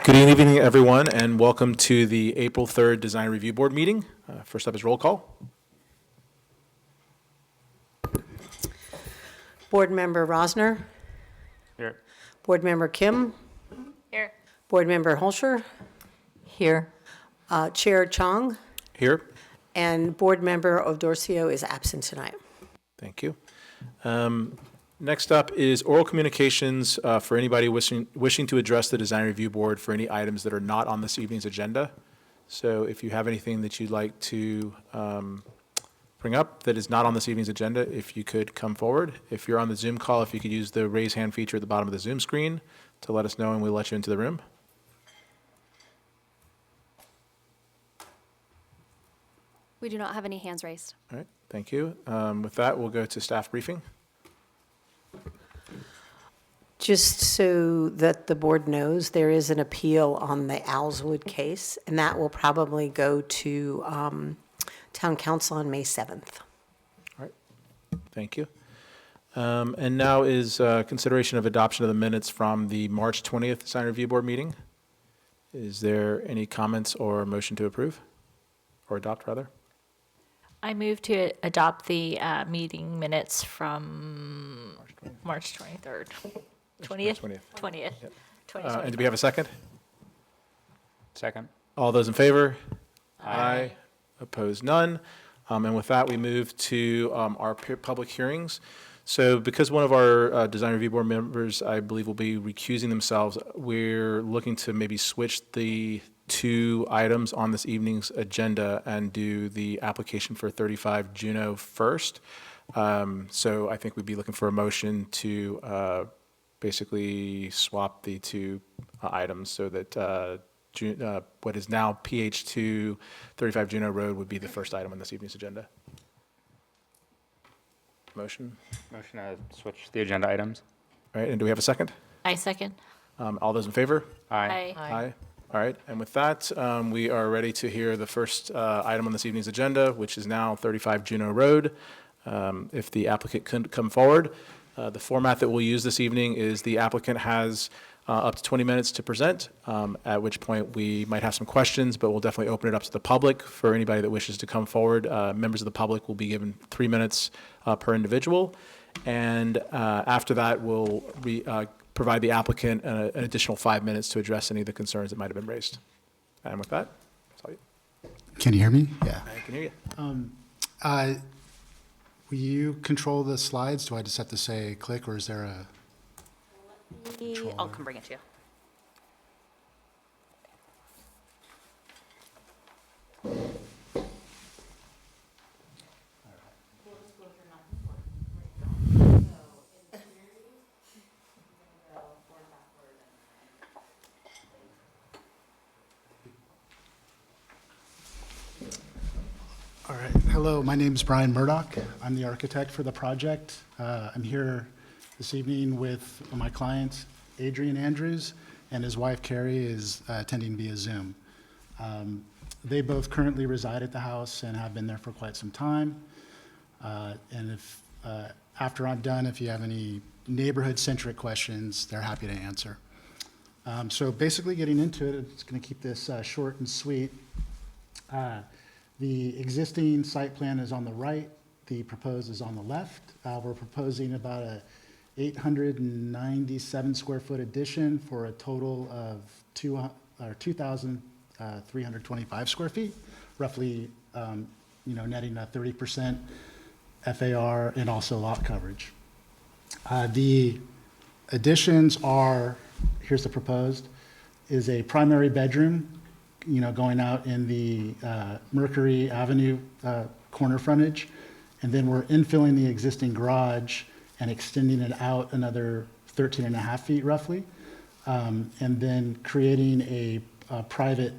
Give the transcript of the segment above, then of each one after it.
Good evening, everyone, and welcome to the April 3rd Design Review Board meeting. First up is roll call. Board Member Rosner. Here. Board Member Kim. Here. Board Member Holscher. Here. Chair Chong. Here. And Board Member Odorcio is absent tonight. Thank you. Next up is oral communications for anybody wishing to address the Design Review Board for any items that are not on this evening's agenda. So if you have anything that you'd like to bring up that is not on this evening's agenda, if you could come forward. If you're on the Zoom call, if you could use the raise hand feature at the bottom of the Zoom screen to let us know, and we'll let you into the room. We do not have any hands raised. All right, thank you. With that, we'll go to staff briefing. Just so that the board knows, there is an appeal on the Owlswood case, and that will probably go to Town Council on May 7th. All right, thank you. And now is consideration of adoption of the minutes from the March 20th Design Review Board meeting. Is there any comments or motion to approve, or adopt, rather? I move to adopt the meeting minutes from March 23rd. 20th? 20th. Yep. 20th. And do we have a second? Second. All those in favor? Aye. Opposed, none. And with that, we move to our public hearings. So because one of our Design Review Board members, I believe, will be recusing themselves, we're looking to maybe switch the two items on this evening's agenda and do the application for 35 Juneau first. So I think we'd be looking for a motion to basically swap the two items so that what is now PH2 35 Juneau Road would be the first item on this evening's agenda. Motion? Motion to switch the agenda items. All right, and do we have a second? I second. All those in favor? Aye. Aye. All right, and with that, we are ready to hear the first item on this evening's agenda, which is now 35 Juneau Road. If the applicant could come forward. The format that we'll use this evening is the applicant has up to 20 minutes to present, at which point we might have some questions, but we'll definitely open it up to the public for anybody that wishes to come forward. Members of the public will be given 3 minutes per individual. And after that, we'll provide the applicant an additional 5 minutes to address any of the concerns that might have been raised. And with that, that's all you. Can you hear me? Yeah. I can hear you. Will you control the slides? Do I just have to say click, or is there a? I'll come bring it to you. All right. Hello, my name is Brian Murdoch. I'm the architect for the project. I'm here this evening with my client, Adrian Andrews, and his wife, Carrie, is attending via Zoom. They both currently reside at the house and have been there for quite some time. And if after I'm done, if you have any neighborhood-centric questions, they're happy to answer. So basically getting into it, it's going to keep this short and sweet. The existing site plan is on the right, the proposed is on the left. We're proposing about a 897 square foot addition for a total of 2,325 square feet, roughly, netting a 30% FAR and also lot coverage. The additions are, here's the proposed, is a primary bedroom, going out in the Mercury Avenue corner frontage. And then we're infilling the existing garage and extending it out another 13 and a half feet roughly. And then creating a private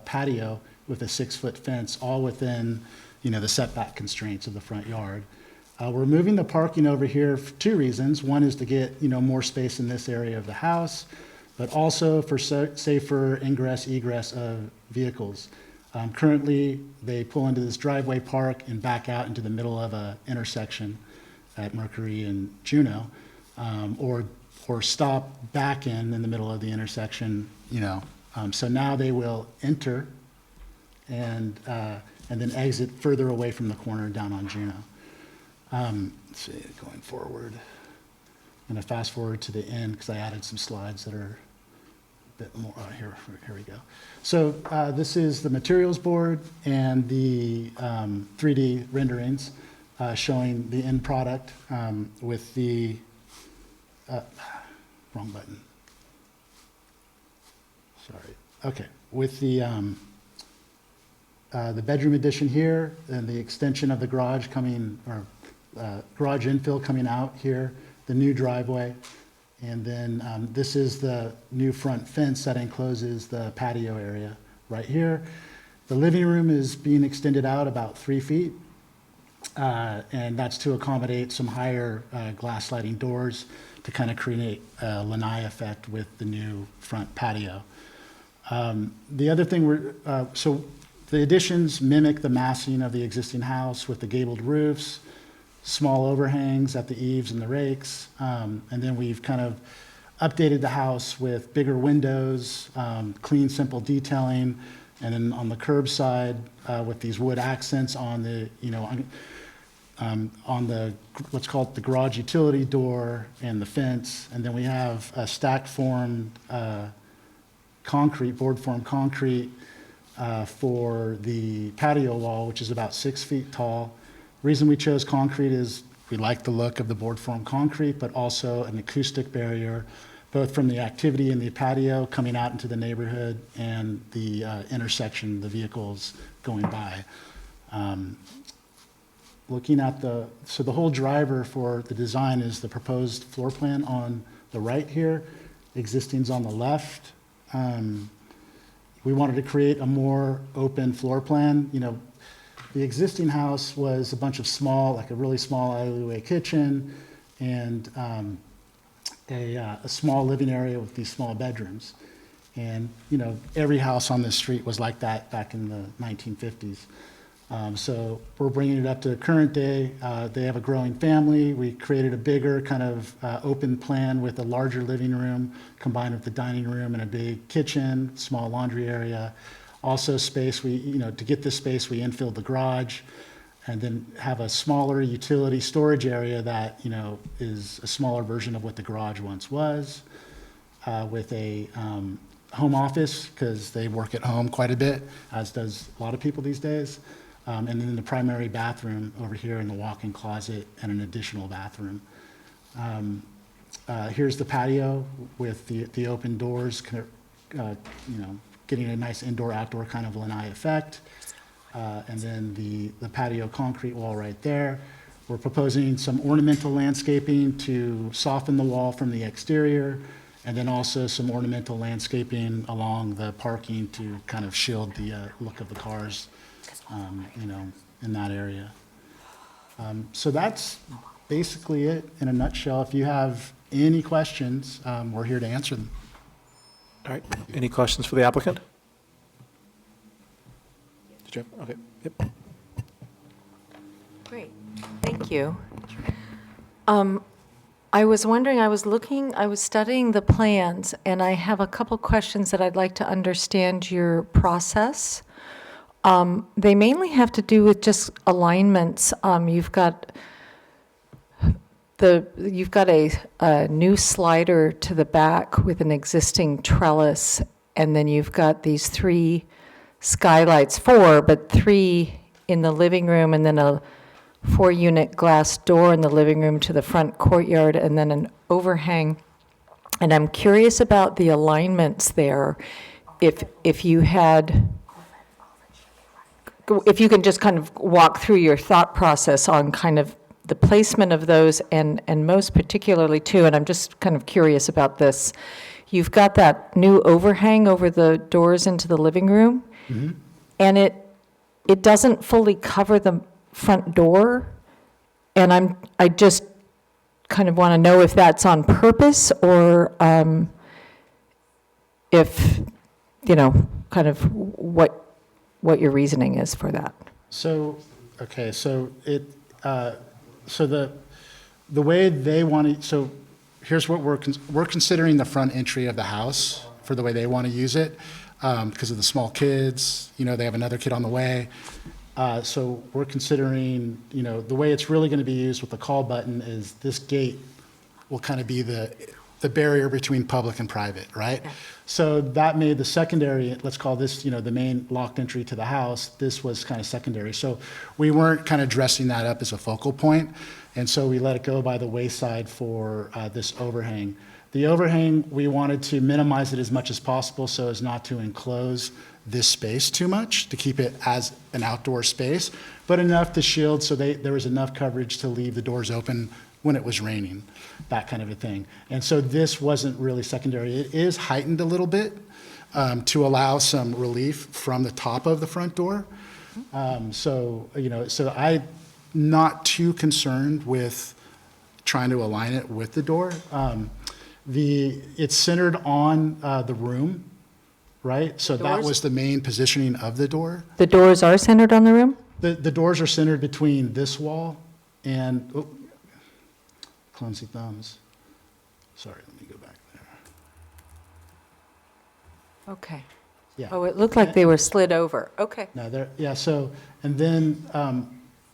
patio with a 6-foot fence, all within, the setback constraints of the front yard. We're moving the parking over here for 2 reasons. One is to get, more space in this area of the house, but also for safer ingress, egress of vehicles. Currently, they pull into this driveway, park, and back out into the middle of an intersection at Mercury and Juneau, or stop back in the middle of the intersection, So now they will enter and then exit further away from the corner down on Juno. Let's see, going forward. I'm going to fast forward to the end because I added some slides that are a bit more, here we go. So this is the materials board and the 3D renderings showing the end product with the, wrong button. Sorry. Okay, with the bedroom addition here and the extension of the garage coming, or garage infill coming out here, the new driveway, and then this is the new front fence that encloses the patio area right here. The living room is being extended out about 3 feet, and that's to accommodate some higher glass sliding doors to kind of create a lanai effect with the new front patio. The other thing so the additions mimic the massing of the existing house with the gabled roofs, small overhangs at the eaves and the rakes, and then we've kind of updated the house with bigger windows, clean, simple detailing, and then on the curb side with these wood accents on the, on the, let's call it the garage utility door and the fence, and then we have a stack formed concrete, board formed concrete for the patio wall, which is about 6 feet tall. Reason we chose concrete is we like the look of the board formed concrete, but also an acoustic barrier, both from the activity in the patio coming out into the neighborhood and the intersection, the vehicles going by. Looking at so the whole driver for the design is the proposed floor plan on the right here, existing's on the left. We wanted to create a more open floor plan. The existing house was a bunch of small, like a really small alleyway kitchen and a small living area with these small bedrooms. And, every house on this street was like that back in the 1950s. So we're bringing it up to current day. They have a growing family. We created a bigger kind of open plan with a larger living room combined with the dining room and a big kitchen, small laundry area. Also space, to get this space, we infilled the garage and then have a smaller utility storage area that, is a smaller version of what the garage once was with a home office because they work at home quite a bit, as does a lot of people these days. And then the primary bathroom over here in the walk-in closet and an additional bathroom. Here's the patio with the open doors, getting a nice indoor-outdoor kind of lanai effect. And then the patio concrete wall right there. We're proposing some ornamental landscaping to soften the wall from the exterior, and then also some ornamental landscaping along the parking to kind of shield the look of the cars, in that area. So that's basically it in a nutshell. If you have any questions, we're here to answer them. All right, any questions for the applicant? Did you have, okay, yep. Great, thank you. I was wondering, I was studying the plans, and I have a couple questions that I'd like to understand your process. They mainly have to do with just alignments. You've got a new slider to the back with an existing trellis, and then you've got these 3 skylights, 4, but 3 in the living room, and then a 4-unit glass door in the living room to the front courtyard, and then an overhang. And I'm curious about the alignments there. If you can just kind of walk through your thought process on kind of the placement of those, and most particularly too, and I'm just kind of curious about this. You've got that new overhang over the doors into the living room, and it doesn't fully cover the front door, and I just kind of want to know if that's on purpose or if, kind of what your reasoning is for that. So, okay, so the way they want to, so here's what we're considering the front entry of the house for the way they want to use it. because of the small kids. You know, they have another kid on the way. So we're considering, you know, the way it's really going to be used with the call button is this gate will kind of be the barrier between public and private, right? So that made the secondary, let's call this, you know, the main locked entry to the house, this was kind of secondary. So we weren't kind of dressing that up as a focal point, and so we let it go by the wayside for this overhang. The overhang, we wanted to minimize it as much as possible so as not to enclose this space too much, to keep it as an outdoor space, but enough to shield so there was enough coverage to leave the doors open when it was raining, that kind of a thing. And so this wasn't really secondary. It is heightened a little bit to allow some relief from the top of the front door. So, you know, so I'm not too concerned with trying to align it with the door. It's centered on the room, right? So that was the main positioning of the door. The doors are centered on the room? The doors are centered between this wall and, oh, clumsy thumbs. Sorry, let me go back there. Okay. Yeah. Oh, it looked like they were slid over. Okay. No, yeah, so, and then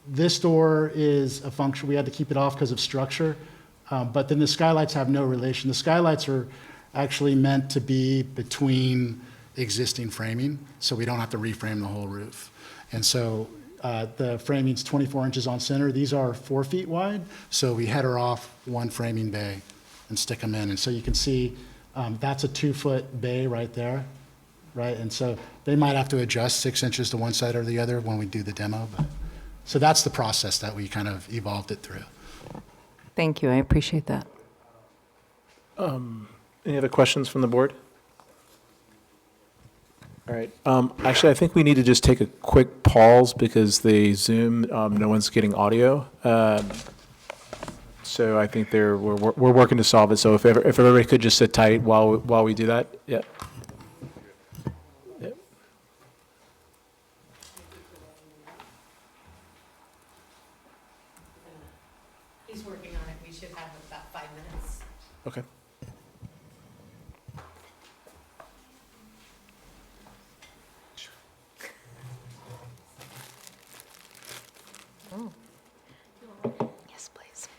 this door is a function, we had to keep it off because of structure, but then the skylights have no relation. The skylights are actually meant to be between existing framing, so we don't have to reframe the whole roof. And so the framing's 24 inches on center. These are 4 feet wide, so we header off one framing bay and stick them in. And so you can see that's a 2-foot bay right there, right? And so they might have to adjust 6 inches to one side or the other when we do the demo. But, so that's the process that we kind of evolved it through. Thank you, I appreciate that. Any other questions from the board? All right. Actually, I think we need to just take a quick pause because the Zoom, no one's getting audio. So I think we're working to solve it. So if everybody could just sit tight while we do that. Yeah. Yep. He's working on it. We should have about 5 minutes. Okay. Yes, please.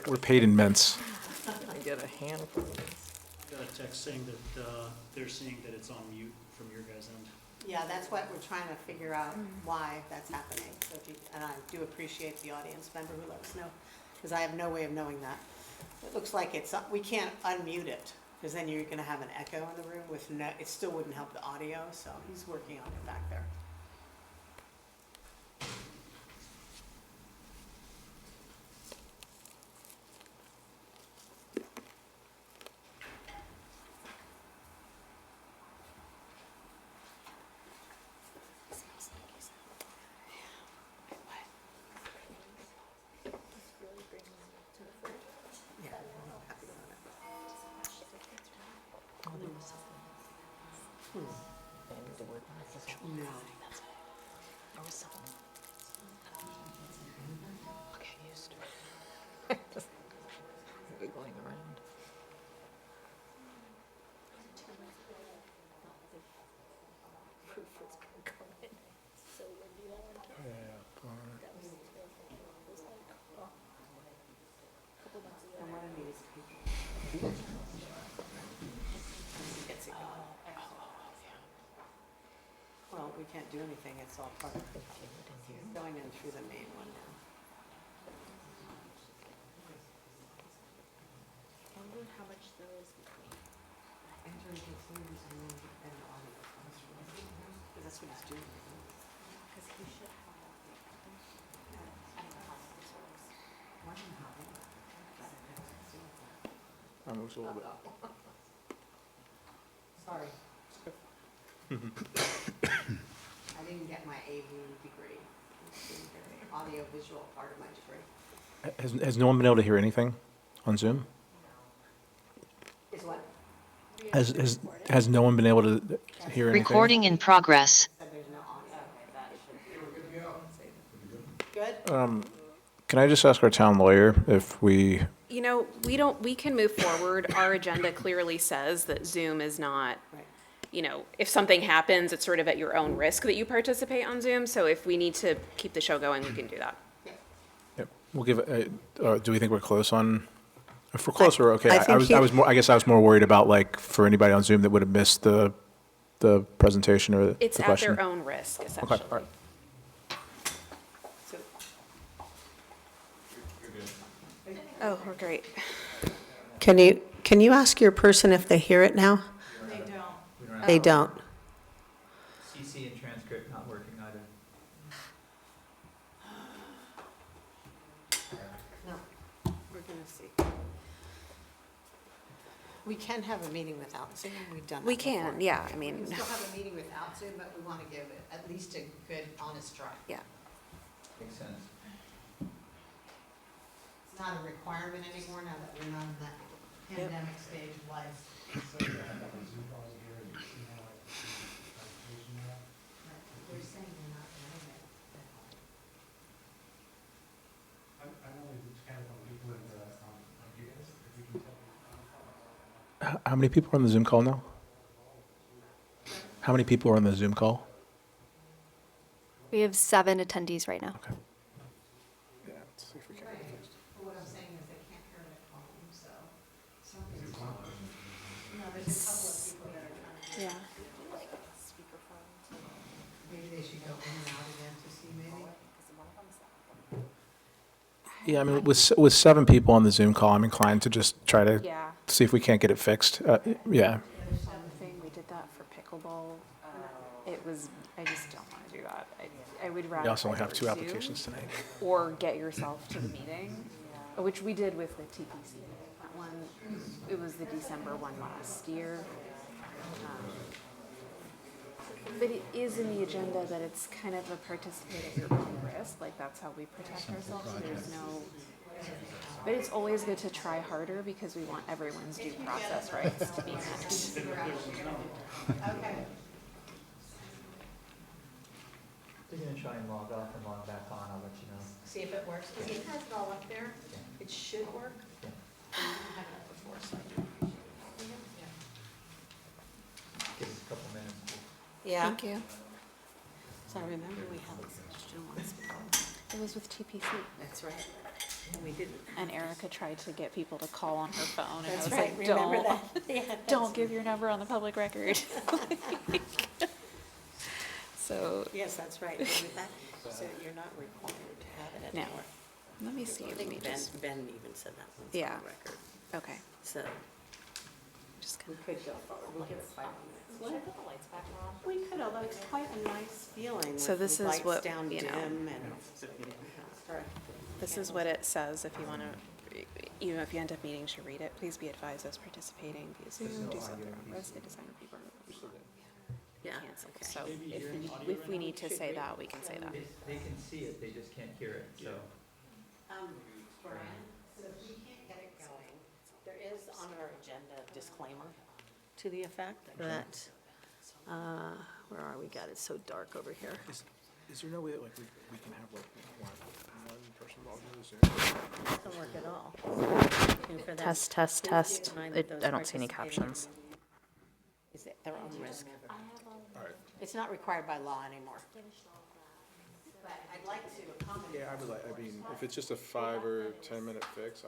We're paid in mints. Got a text saying that they're seeing that it's on mute from your guys' end. Yeah, that's what we're trying to figure out why that's happening. So and I do appreciate the audience member who let us know, because I have no way of knowing that. It looks like we can't unmute it, because then you're gonna have an echo in the room with it still wouldn't help the audio, so he's working on it back there. Well, we can't do anything, it's all part of it. He's going in through the main one now. I wonder how much there is between. Enter into Zoom and audio. Because that's what he's doing. Because he should have. I don't know how this works. Moves a little bit. Sorry. I didn't get my AV degree. Audio visual part of my degree. Has no one been able to hear anything on Zoom? Is what? Has no one been able to hear anything? Recording in progress. Said there's no audio. good? Can I just ask our town lawyer if we, You know, we can move forward. Our agenda clearly says that Zoom is not, Right. you know, if something happens, it's sort of at your own risk that you participate on Zoom. So if we need to keep the show going, we can do that. yep, we'll give, do we think we're close on, if we're close, we're okay. I I think was, you- I was more, I guess I was more worried about like, for anybody on Zoom that would have missed the presentation or the It's at question. their own risk, Okay, essentially. all right. So, Oh, we're great. can you ask your person if they hear it now? They don't. CC and transcript not working either. No, we're gonna see. We can have a meeting without Zoom, we've done that We before. can, yeah, I We mean, can still have a meeting without Zoom, but we want to give it at least a good, honest try. yeah. Makes sense. It's not a requirement anymore now that we're not in that pandemic stage of life. They're saying they're not doing it. How many people are on the Zoom call now? How many people are on the Zoom call? We have 7 attendees right now. Okay. Yeah, let's see if we can. But what I'm saying is they can't hear it at home, so something's wrong. No, there's a couple of people that are trying to. Yeah. Maybe they should go in and out again to see maybe. Yeah, I mean, with 7 people on the Zoom call, I'm inclined to just try to Yeah. see if we can't get it fixed. Yeah. Thing, we did that for pickleball. It was, I just don't want to do that. I would rather. We also only have either 2 Zoom applications tonight. Or get yourself to the meeting, which we did with the TPC. That one, it was the December one last year. But it is in the agenda that it's kind of a participate at your own risk, like that's how we protect ourselves. There's no, but it's always good to try harder because we want everyone's due process rights to be met. Okay. We're gonna try and log off and log back on, I'll let you know. See if it works, because it has it all up there. It should work. Yeah. And you didn't have it before, so I do appreciate it. Give us a couple minutes. Yeah. Thank you. So I remember we had this question once before. It was with TPC. That's right. And we didn't. And Erica tried to get people to call on her phone, and I That's was right, like, remember don't, that? Yeah, don't give your number on the public record. So, Yes, that's right. Remember that? So you're not required to have it No. anymore. let me see. I Let me think Ben, just, Ben even said that once Yeah. on the record. okay, So just we gonna. could go forward. We'll give it 5 minutes. We could, although it's quite a nice feeling. So with this the is lights what, down you know. dim and. Sorry. This is what it says if you want to, you know, if you end up needing to read it, please be advised as participating via Zoom, do so at their own risk, a designer people Yeah, cancel. okay. So if we need to say that, we can say that. They can see it, they just can't hear it, so. Brian, so if we can't get it going, there is on our agenda a disclaimer to the effect that, where are we? God, it's so dark over here. Is there no way that like we can have like one person log into Zoom? It doesn't work at all. And for them, Test, test, please test. keep in mind that those I don't see any participating captions. Is at their own risk. It's not required by law anymore. But I'd like to accommodate. Yeah, I would like, I mean, if it's just a 5 or 10 minute fix,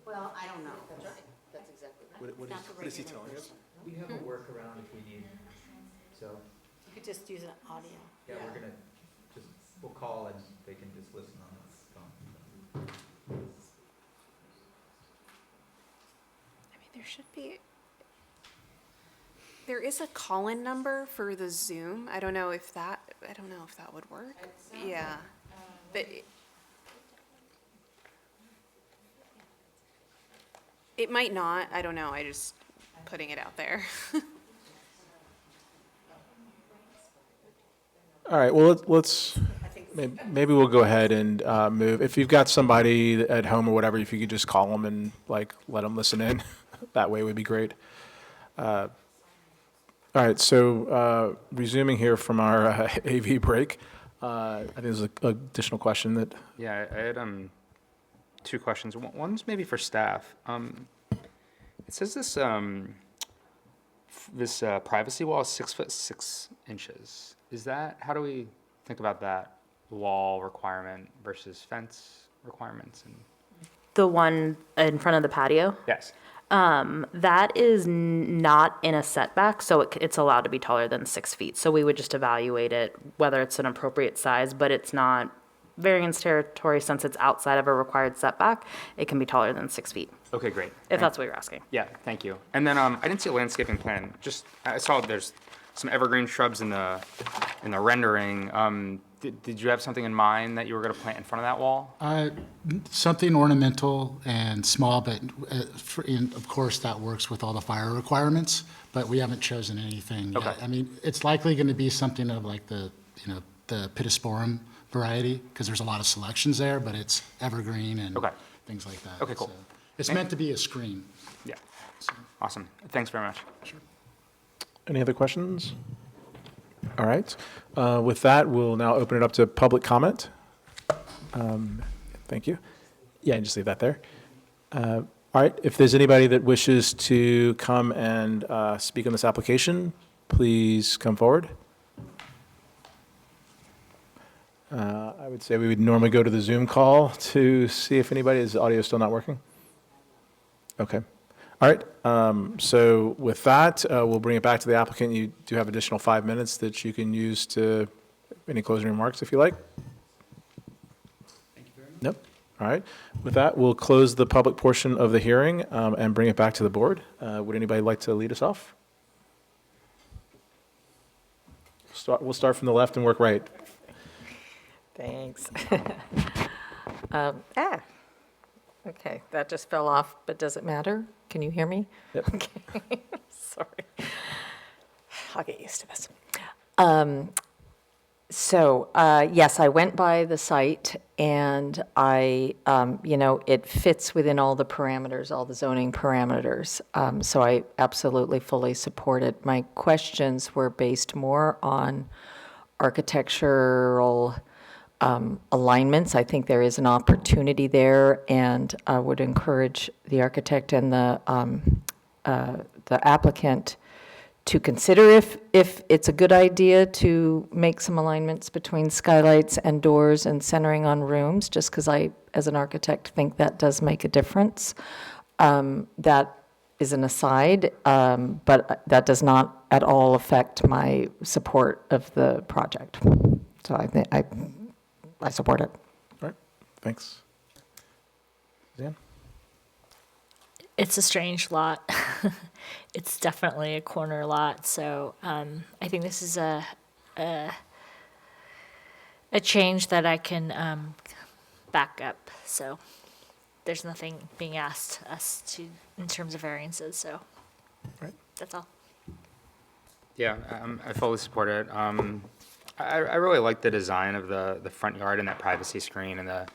Well, I don't know. That's exactly right. what is he telling us? We have a workaround if we need, so, You could just use an audio. yeah, we're gonna just, we'll call and they can just listen on the phone. I mean, there should be, there is a call-in number for the Zoom. I don't know if that would work. Yeah, but it might not. I don't know. I just putting it out there. All right, well, let's, maybe we'll go ahead and move. If you've got somebody at home or whatever, if you could just call them and like let them listen in, that way would be great. All right, so resuming here from our AV break, I think there's an additional question that, Yeah, I had two questions. One's maybe for staff. It says this this privacy wall is 6'6". Is that, how do we think about that wall requirement versus fence requirements? And The one in front of the patio, yes. that is not in a setback, so it's allowed to be taller than 6 feet. So we would just evaluate it, whether it's an appropriate size, but it's not variance territory since it's outside of a required setback. It can be taller than 6 feet, Okay, great. if that's what you're asking. Yeah, thank you. And then I didn't see a landscaping plan. Just I saw there's some evergreen shrubs in the rendering. Did you have something in mind that you were going to plant in front of that wall? Something ornamental and small, but and of course, that works with all the fire requirements, but we haven't chosen anything yet. Okay. I mean, it's likely going to be something of like the pittosporum variety, because there's a lot of selections there, but it's evergreen and Okay. things like that. Okay, cool. So it's meant to be a screen. Yeah. Awesome. Thanks very much. any other questions? All right. With that, we'll now open it up to public comment. Thank you. Yeah, just leave that there. All right. If there's anybody that wishes to come and speak on this application, please come forward. I would say we would normally go to the Zoom call to see if anybody, is the audio still not working? Okay. All right. So with that, we'll bring it back to the applicant. You do have additional 5 minutes that you can use to, any closing remarks if you like? Thank you very much. Nope. All right. With that, we'll close the public portion of the hearing and bring it back to the board. Would anybody like to lead us off? We'll start from the left and work right. Thanks. Okay, that just fell off, but does it matter? Can you hear me? Yep. Okay, sorry. I'll get used to this. Yes, I went by the site and it fits within all the parameters, all the zoning parameters. So I absolutely fully support it. My questions were based more on architectural alignments. I think there is an opportunity there, and I would encourage the architect and the applicant to consider if it's a good idea to make some alignments between skylights and doors and centering on rooms, just because I, as an architect, think that does make a difference. That is an aside, but that does not at all affect my support of the project. So I think I support it. All right. Thanks. Dan? It's a strange lot. It's definitely a corner lot, so I think this is a change that I can back up. So there's nothing being asked us to in terms of variances. So Right. that's all. Yeah, I fully support it. I really like the design of the front yard and that privacy screen and the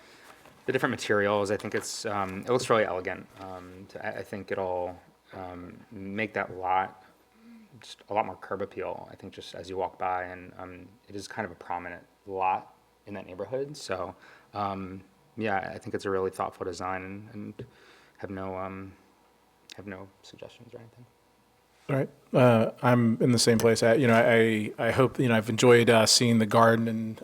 different materials. I think it looks really elegant. I think it'll make that lot just a lot more curb appeal, I think, just as you walk by, and it is kind of a prominent lot in that neighborhood. So, yeah, I think it's a really thoughtful design, and have no suggestions or anything. All right. I'm in the same place. I hope, I've enjoyed seeing the garden and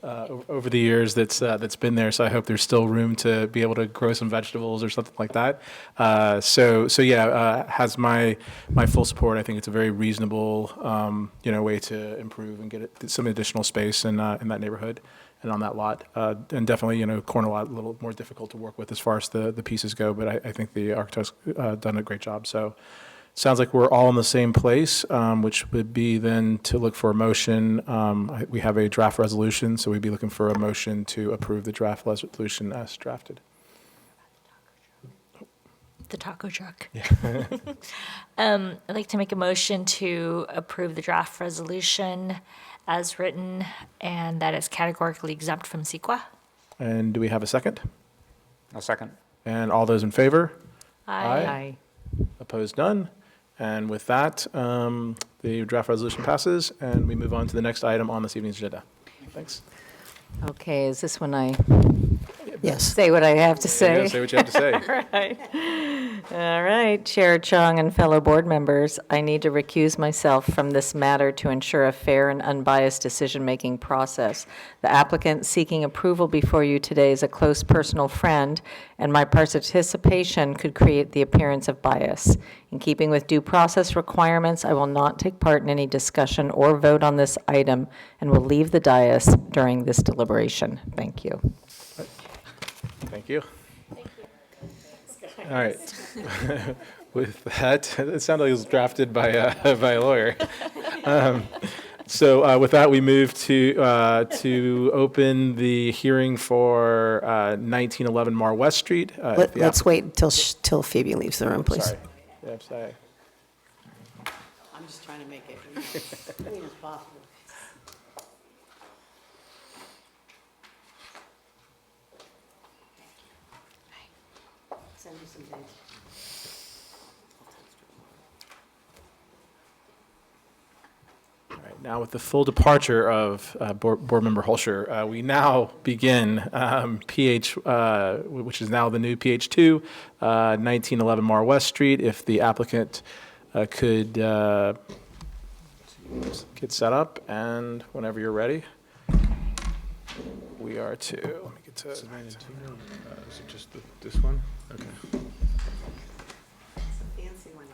over the years that's been there. So I hope there's still room to be able to grow some vegetables or something like that. Has my full support. I think it's a very reasonable, way to improve and get some additional space in that neighborhood and on that lot. And definitely, corner lot, a little more difficult to work with as far as the pieces go. But I think the architect's done a great job. So. Sounds like we're all in the same place, which would be then to look for a motion. We have a draft resolution, so we'd be looking for a motion to approve the draft resolution as drafted. The taco truck. I'd like to make a motion to approve the draft resolution as written, and that is categorically exempt from CEQA. And do we have a second? A second. And all those in favor? Aye. Opposed, none. And with that, the draft resolution passes, and we move on to the next item on this evening's agenda. Thanks. Okay, is this when I Yes. say what I have to There you go, say? say what you have to say. Right. All right, Chair Chung and fellow board members, I need to recuse myself from this matter to ensure a fair and unbiased decision-making process. The applicant seeking approval before you today is a close personal friend, and my participation could create the appearance of bias. In keeping with due process requirements, I will not take part in any discussion or vote on this item and will leave the dais during this deliberation. Thank you. Thank you. All right. With that, it sounded like it was drafted by a lawyer. So with that, we move to open the hearing for 1911 Mar West Street. If the Let's wait till Phoebe leaves the room, please. Sorry. Yeah, sorry. I'm just trying to make it as clean as possible. Send you some dates. All right, now with the full departure of Board Member Holscher, we now begin PH, which is now the new PH2, 1911 Mar West Street. If the applicant could get set up, and whenever you're ready, we are to, let me get to. Is it just this one? Okay. It's a fancy one, Asha.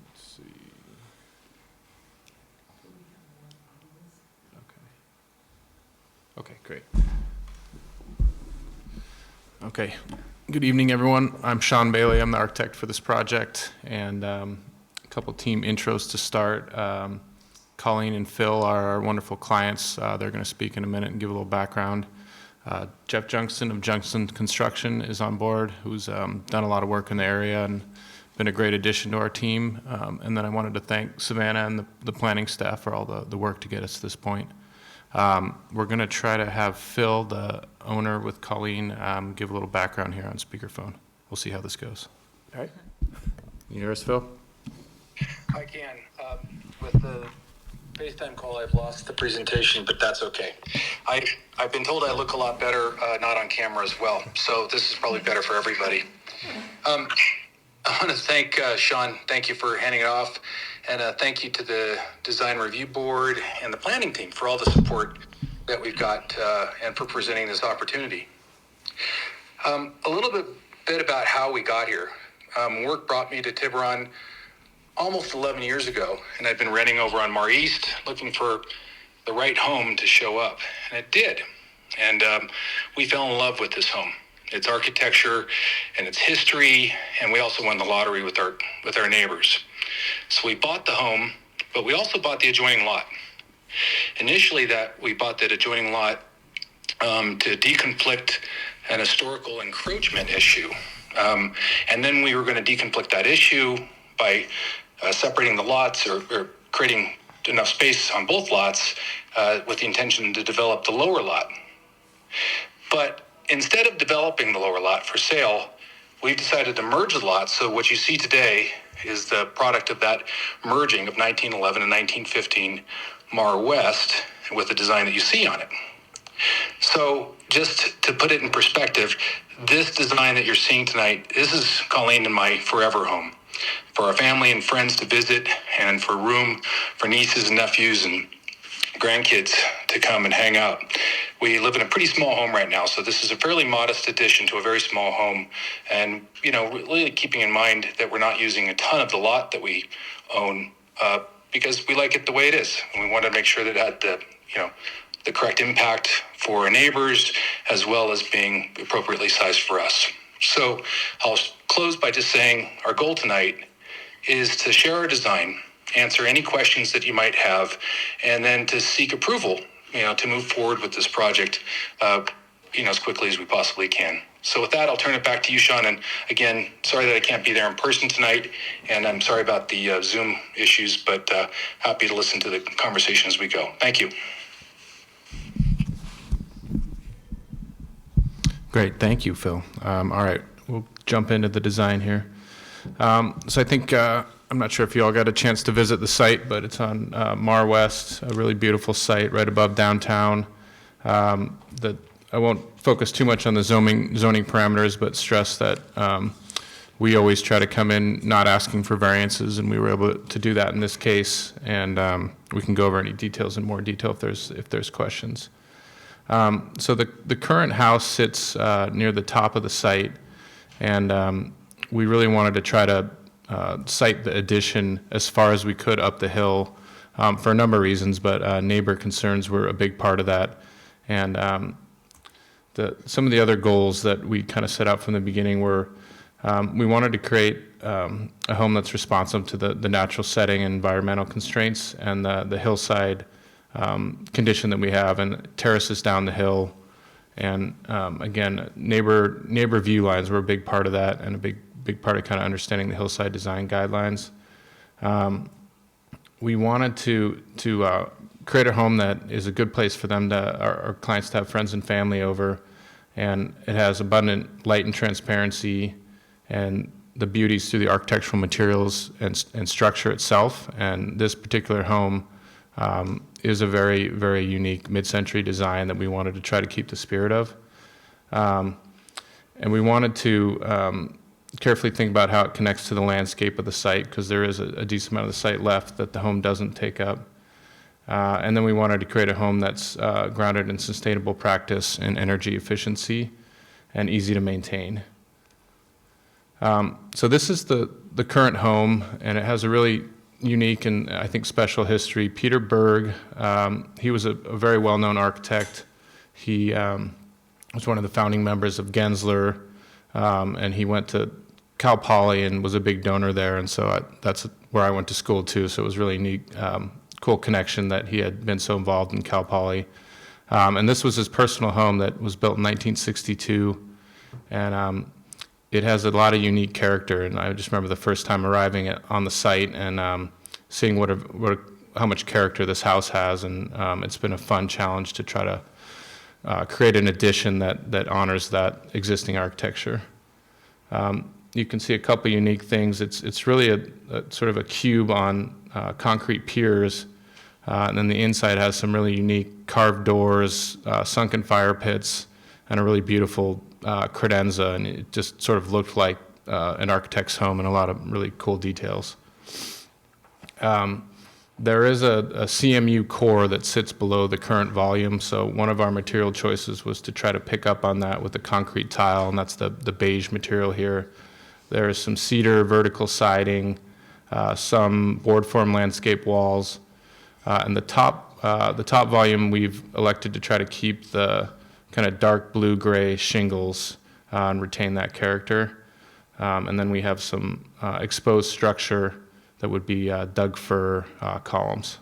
Let's see. Okay, great. Okay. Good evening, everyone. I'm Sean Bailey. I'm the architect for this project, and a couple team intros to start. Colleen and Phil are our wonderful clients. They're going to speak in a minute and give a little background. Jeff Junction of Junction Construction is on board, who's done a lot of work in the area and been a great addition to our team. And then I wanted to thank Savannah and the planning staff for all the work to get us to this point. We're going to try to have Phil, the owner, with Colleen, give a little background here on speakerphone. We'll see how this goes. All right. You hear us, Phil? I can. With the FaceTime call, I've lost the presentation, but that's okay. I've been told I look a lot better not on camera as well, so this is probably better for everybody. I want to thank Sean. Thank you for handing it off, and thank you to the Design Review Board and the planning team for all the support that we've got and for presenting this opportunity. A little bit about how we got here. Work brought me to Tiburon almost 11 years ago, and I've been renting over on Mar East, looking for the right home to show up, and it did. And we fell in love with this home, its architecture and its history, and we also won the lottery with our neighbors. So we bought the home, but we also bought the adjoining lot. Initially, we bought that adjoining lot to deconflict an historical encroachment issue, and then we were going to deconflict that issue by separating the lots or creating enough space on both lots with the intention to develop the lower lot. But instead of developing the lower lot for sale, we've decided to merge the lots. So what you see today is the product of that merging of 1911 and 1915 Mar West with the design that you see on it. So just to put it in perspective, this design that you're seeing tonight, this is Colleen and my forever home. For our family and friends to visit, and for room for nieces and nephews and grandkids to come and hang out. We live in a pretty small home right now, so this is a fairly modest addition to a very small home. And, really keeping in mind that we're not using a ton of the lot that we own because we like it the way it is. And we want to make sure that it had the correct impact for our neighbors, as well as being appropriately sized for us. So I'll close by just saying our goal tonight is to share our design, answer any questions that you might have, and then to seek approval, to move forward with this project, as quickly as we possibly can. So with that, I'll turn it back to you, Sean. And again, sorry that I can't be there in person tonight, and I'm sorry about the Zoom issues, but happy to listen to the conversation as we go. Thank you. Great, thank you, Phil. All right, we'll jump into the design here. So I think I'm not sure if you all got a chance to visit the site, but it's on Mar West, a really beautiful site right above downtown. I won't focus too much on the zoning parameters, but stress that we always try to come in not asking for variances, and we were able to do that in this case. And we can go over any details in more detail if there's questions. So the current house sits near the top of the site, and we really wanted to try to site the addition as far as we could up the hill for a number of reasons, but neighbor concerns were a big part of that. And some of the other goals that we kind of set out from the beginning were we wanted to create a home that's responsive to the natural setting and environmental constraints and the hillside condition that we have, and terraces down the hill. And again, neighbor view lines were a big part of that, and a big part of kind of understanding the hillside design guidelines. We wanted to create a home that is a good place for them our clients to have friends and family over, and it has abundant light and transparency, and the beauties through the architectural materials and structure itself. And this particular home is a very, very unique mid-century design that we wanted to try to keep the spirit of. And we wanted to carefully think about how it connects to the landscape of the site, because there is a decent amount of the site left that the home doesn't take up. And then we wanted to create a home that's grounded in sustainable practice and energy efficiency and easy to maintain. So this is the current home, and it has a really unique and I think special history. Peter Berg, he was a very well-known architect. He was one of the founding members of Gensler, and he went to Cal Poly and was a big donor there, and so that's where I went to school too, so it was really neat, cool connection that he had been so involved in Cal Poly. And this was his personal home that was built in 1962, and it has a lot of unique character, and I just remember the first time arriving on the site and seeing how much character this house has, and it's been a fun challenge to try to create an addition that honors that existing architecture. You can see a couple unique things. It's really a sort of a cube on concrete piers, and then the inside has some really unique carved doors, sunken fire pits, and a really beautiful credenza, and it just sort of looked like an architect's home and a lot of really cool details. There is a CMU core that sits below the current volume, so one of our material choices was to try to pick up on that with the concrete tile, and that's the beige material here. There is some cedar vertical siding, some board form landscape walls, and the top volume we've elected to try to keep the kind of dark blue-gray shingles and retain that character. And then we have some exposed structure that would be Doug fir columns.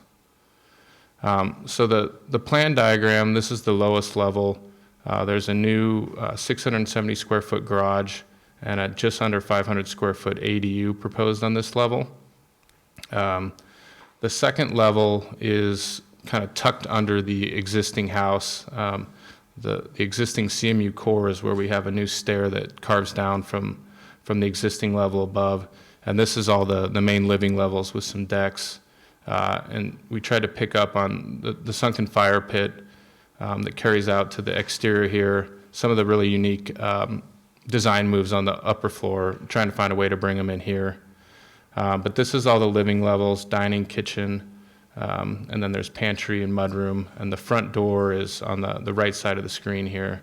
So the plan diagram, this is the lowest level. There's a new 670 square foot garage and a just under 500 square foot ADU proposed on this level. The second level is kind of tucked under the existing house. The existing CMU core is where we have a new stair that carves down from the existing level above, and this is all the main living levels with some decks. And we tried to pick up on the sunken fire pit that carries out to the exterior here, some of the really unique design moves on the upper floor, trying to find a way to bring them in here. But this is all the living levels, dining, kitchen, and then there's pantry and mudroom, and the front door is on the right side of the screen here,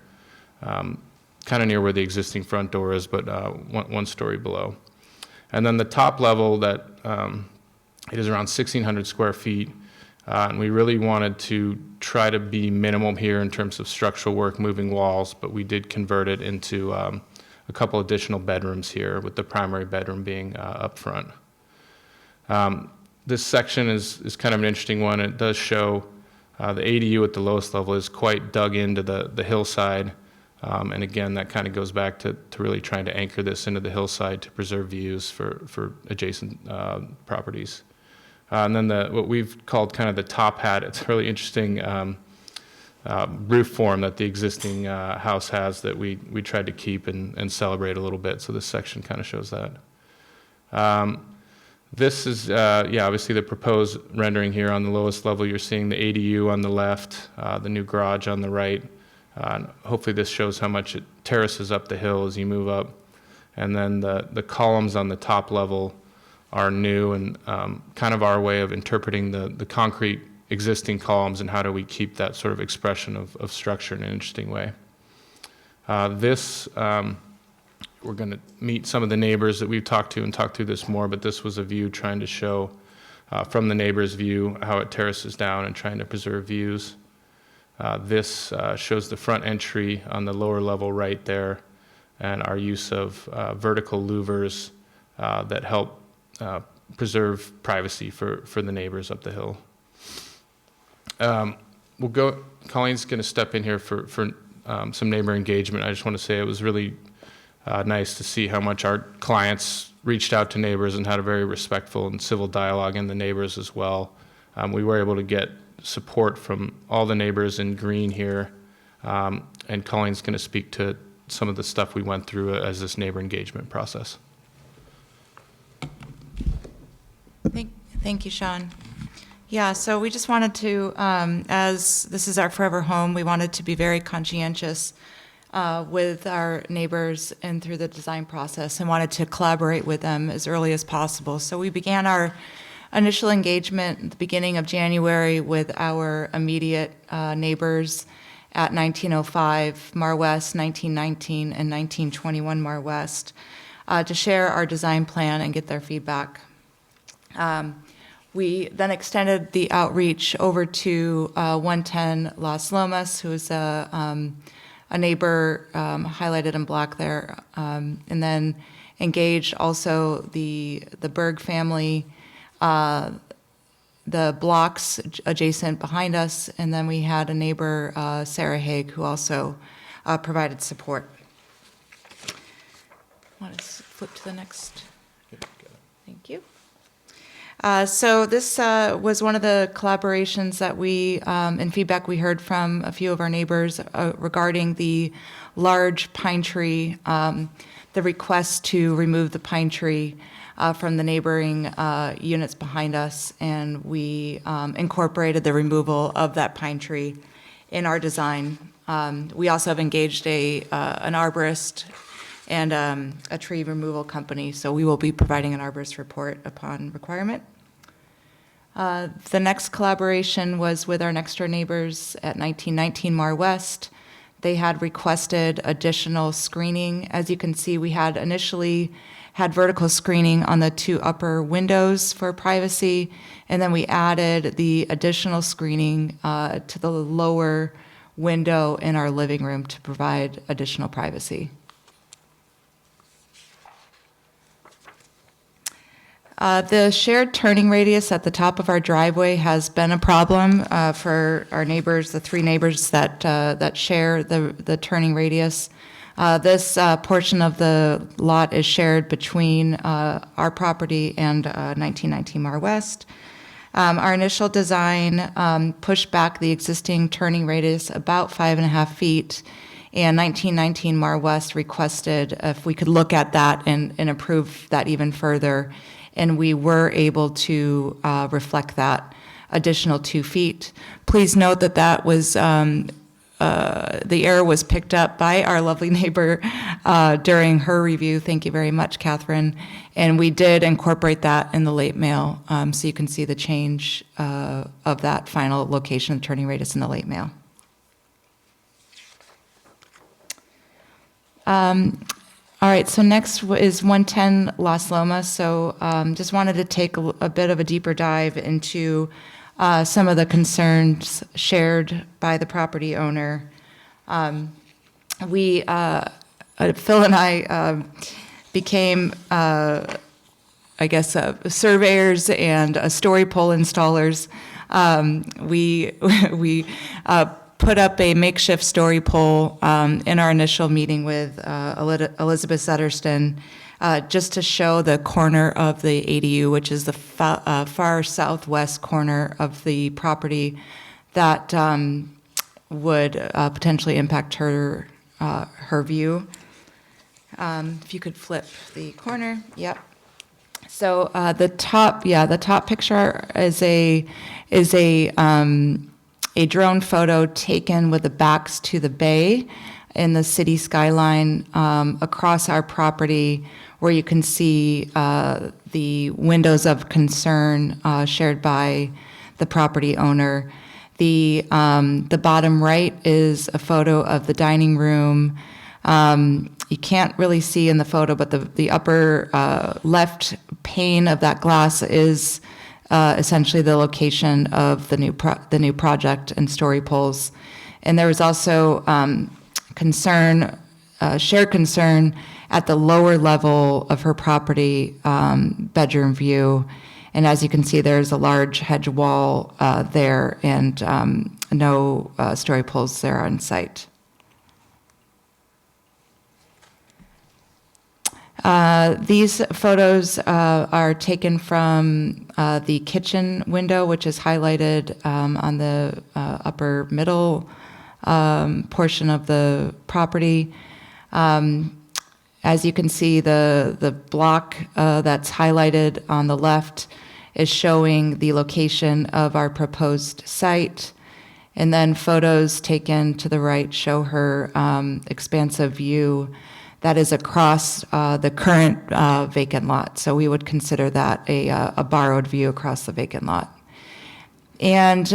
kind of near where the existing front door is, but one story below. And then the top level that it is around 1,600 square feet, and we really wanted to try to be minimum here in terms of structural work, moving walls, but we did convert it into a couple additional bedrooms here, with the primary bedroom being up front. This section is kind of an interesting one. It does show the ADU at the lowest level is quite dug into the hillside. And again, that kind of goes back to really trying to anchor this into the hillside to preserve views for adjacent properties. And then what we've called kind of the top hat, it's a really interesting roof form that the existing house has that we tried to keep and celebrate a little bit. So this section kind of shows that. This is, yeah, obviously the proposed rendering here on the lowest level. You're seeing the ADU on the left, the new garage on the right. Hopefully this shows how much it terraces up the hill as you move up. And then the columns on the top level are new and kind of our way of interpreting the concrete existing columns and how do we keep that sort of expression of structure in an interesting way. We're going to meet some of the neighbors that we've talked to and talk through this more, but this was a view trying to show from the neighbor's view how it terraces down and trying to preserve views. This shows the front entry on the lower level right there and our use of vertical louvers that help preserve privacy for the neighbors up the hill. Colleen's going to step in here for some neighbor engagement. I just want to say it was really nice to see how much our clients reached out to neighbors and had a very respectful and civil dialogue in the neighbors as well. We were able to get support from all the neighbors in green here, and Colleen's going to speak to some of the stuff we went through as this neighbor engagement process. Thank you, Sean. Yeah, so we just wanted to, as this is our forever home, we wanted to be very conscientious with our neighbors and through the design process and wanted to collaborate with them as early as possible. So we began our initial engagement at the beginning of January with our immediate neighbors at 1905 Mar West, 1919, and 1921 Mar West to share our design plan and get their feedback. We then extended the outreach over to 110 Las Lomas, who is a neighbor highlighted in black there, and then engaged also the Berg family, the blocks adjacent behind us, and then we had a neighbor, Sarah Haig, who also provided support. Want to flip to the next? Thank you. So this was one of the collaborations that we, and feedback we heard from a few of our neighbors regarding the large pine tree, the request to remove the pine tree from the neighboring units behind us, and we incorporated the removal of that pine tree in our design. We also have engaged an arborist and a tree removal company, so we will be providing an arborist report upon requirement. The next collaboration was with our next door neighbors at 1919 Mar West. They had requested additional screening. As you can see, we had initially had vertical screening on the two upper windows for privacy, and then we added the additional screening to the lower window in our living room to provide additional privacy. The shared turning radius at the top of our driveway has been a problem for our neighbors, the three neighbors that share the turning radius. This portion of the lot is shared between our property and 1919 Mar West. Our initial design pushed back the existing turning radius about 5.5 feet, and 1919 Mar West requested if we could look at that and improve that even further. And we were able to reflect that additional 2 feet. Please note that that was, the error was picked up by our lovely neighbor during her review. Thank you very much, Catherine. And we did incorporate that in the late mail, so you can see the change of that final location of turning radius in the late mail. All right, so next is 110 Las Lomas. So just wanted to take a bit of a deeper dive into some of the concerns shared by the property owner. Phil and I became, I guess, surveyors and story pole installers. We put up a makeshift story pole in our initial meeting with Elizabeth Sutterston, just to show the corner of the ADU, which is the far southwest corner of the property that would potentially impact her view. If you could flip the corner, yep. So the top picture is a drone photo taken with the backs to the bay in the city skyline across our property, where you can see the windows of concern shared by the property owner. The bottom right is a photo of the dining room. You can't really see in the photo, but the upper left pane of that glass is essentially the location of the new project and story poles. And there was also shared concern at the lower level of her property bedroom view. And as you can see, there's a large hedge wall there, and no story poles there on site. These photos are taken from the kitchen window, which is highlighted on the upper middle portion of the property. As you can see, the block that's highlighted on the left is showing the location of our proposed site. And then photos taken to the right show her expansive view that is across the current vacant lot. So we would consider that a borrowed view across the vacant lot. And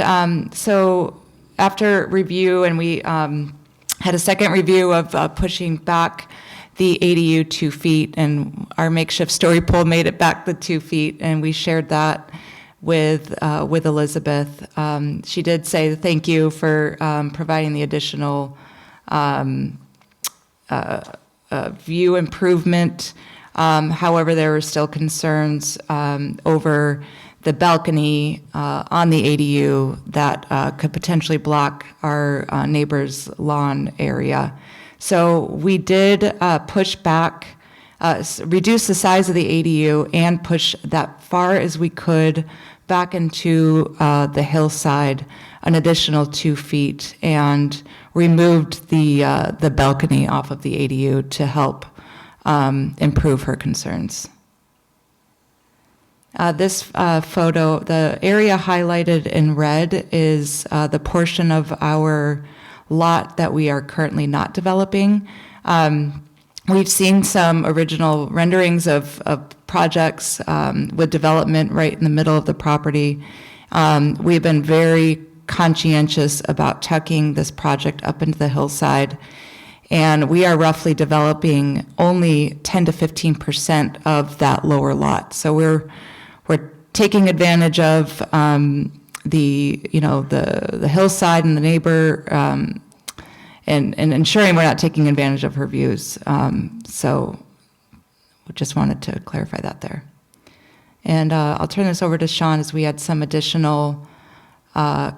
so after review, and we had a second review of pushing back the ADU 2 feet, and our makeshift story pole made it back the 2 feet, and we shared that with Elizabeth. She did say thank you for providing the additional view improvement. However, there were still concerns over the balcony on the ADU that could potentially block our neighbor's lawn area. So we did push back, reduce the size of the ADU and push that far as we could back into the hillside an additional 2 feet, and removed the balcony off of the ADU to help improve her concerns. This photo, the area highlighted in red is the portion of our lot that we are currently not developing. We've seen some original renderings of projects with development right in the middle of the property. We've been very conscientious about tucking this project up into the hillside, and we are roughly developing only 10 to 15% of that lower lot. So we're taking advantage of the hillside and the neighbor, and ensuring we're not taking advantage of her views. So we just wanted to clarify that there. And I'll turn this over to Sean, as we had some additional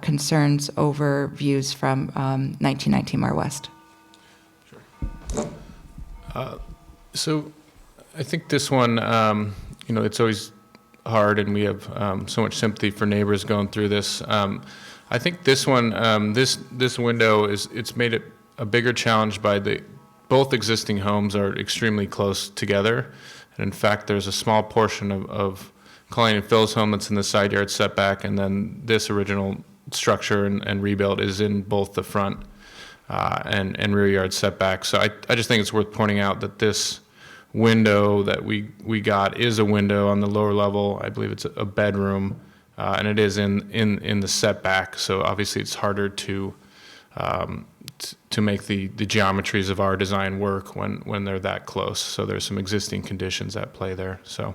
concerns over views from 1919 Mar West. So I think this one, it's always hard, and we have so much sympathy for neighbors going through this. I think this one, this window it's made it a bigger challenge by both existing homes are extremely close together. And in fact, there's a small portion of Colleen and Phil's home that's in the side yard setback, and then this original structure and rebuild is in both the front and rear yard setbacks. So I just think it's worth pointing out that this window that we got is a window on the lower level. I believe it's a bedroom, and it is in the setback. So obviously it's harder to make the geometries of our design work when they're that close. So there's some existing conditions at play there. So.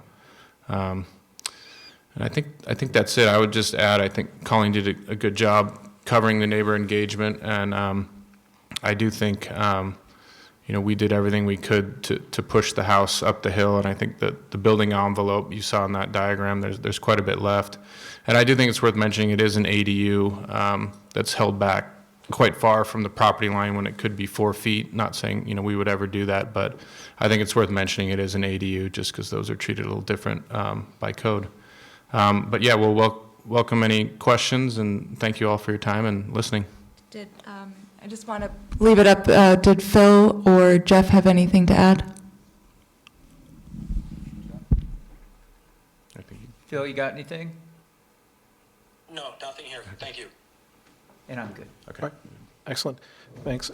And I think that's it. I would just add, I think Colleen did a good job covering the neighbor engagement, and I do think we did everything we could to push the house up the hill. And I think that the building envelope you saw in that diagram, there's quite a bit left. And I do think it's worth mentioning it is an ADU that's held back quite far from the property line when it could be 4 feet. Not saying we would ever do that, but I think it's worth mentioning it is an ADU just because those are treated a little different by code. But yeah, we'll welcome any questions, and thank you all for your time and listening. I just want to leave it up. Did Phil or Jeff have anything to add? Phil, you got anything? No, nothing here. Thank you. And I'm good. Okay. Excellent. Thanks.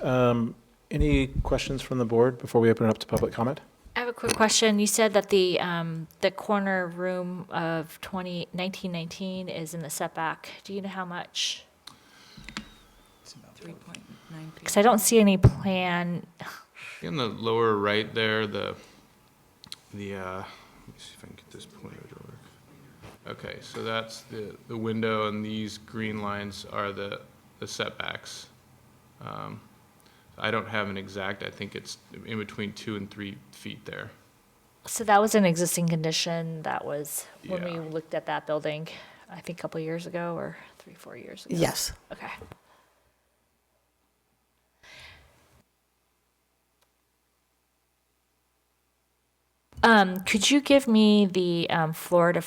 Any questions from the board before we open it up to public comment? I have a quick question. You said that the corner room of 1919 is in the setback. Do you know how much? It's about 3.9 feet. Because I don't see any plan. In the lower right there, let me see if I can get this pointer to work. Okay, so that's the window, and these green lines are the setbacks. I don't have an exact, I think it's in between 2 and 3 feet there. So that was an existing condition. That was when we Yeah. looked at that building, I think a couple years ago or 3-4 years ago. Yes. Okay. Could you give me the floor to,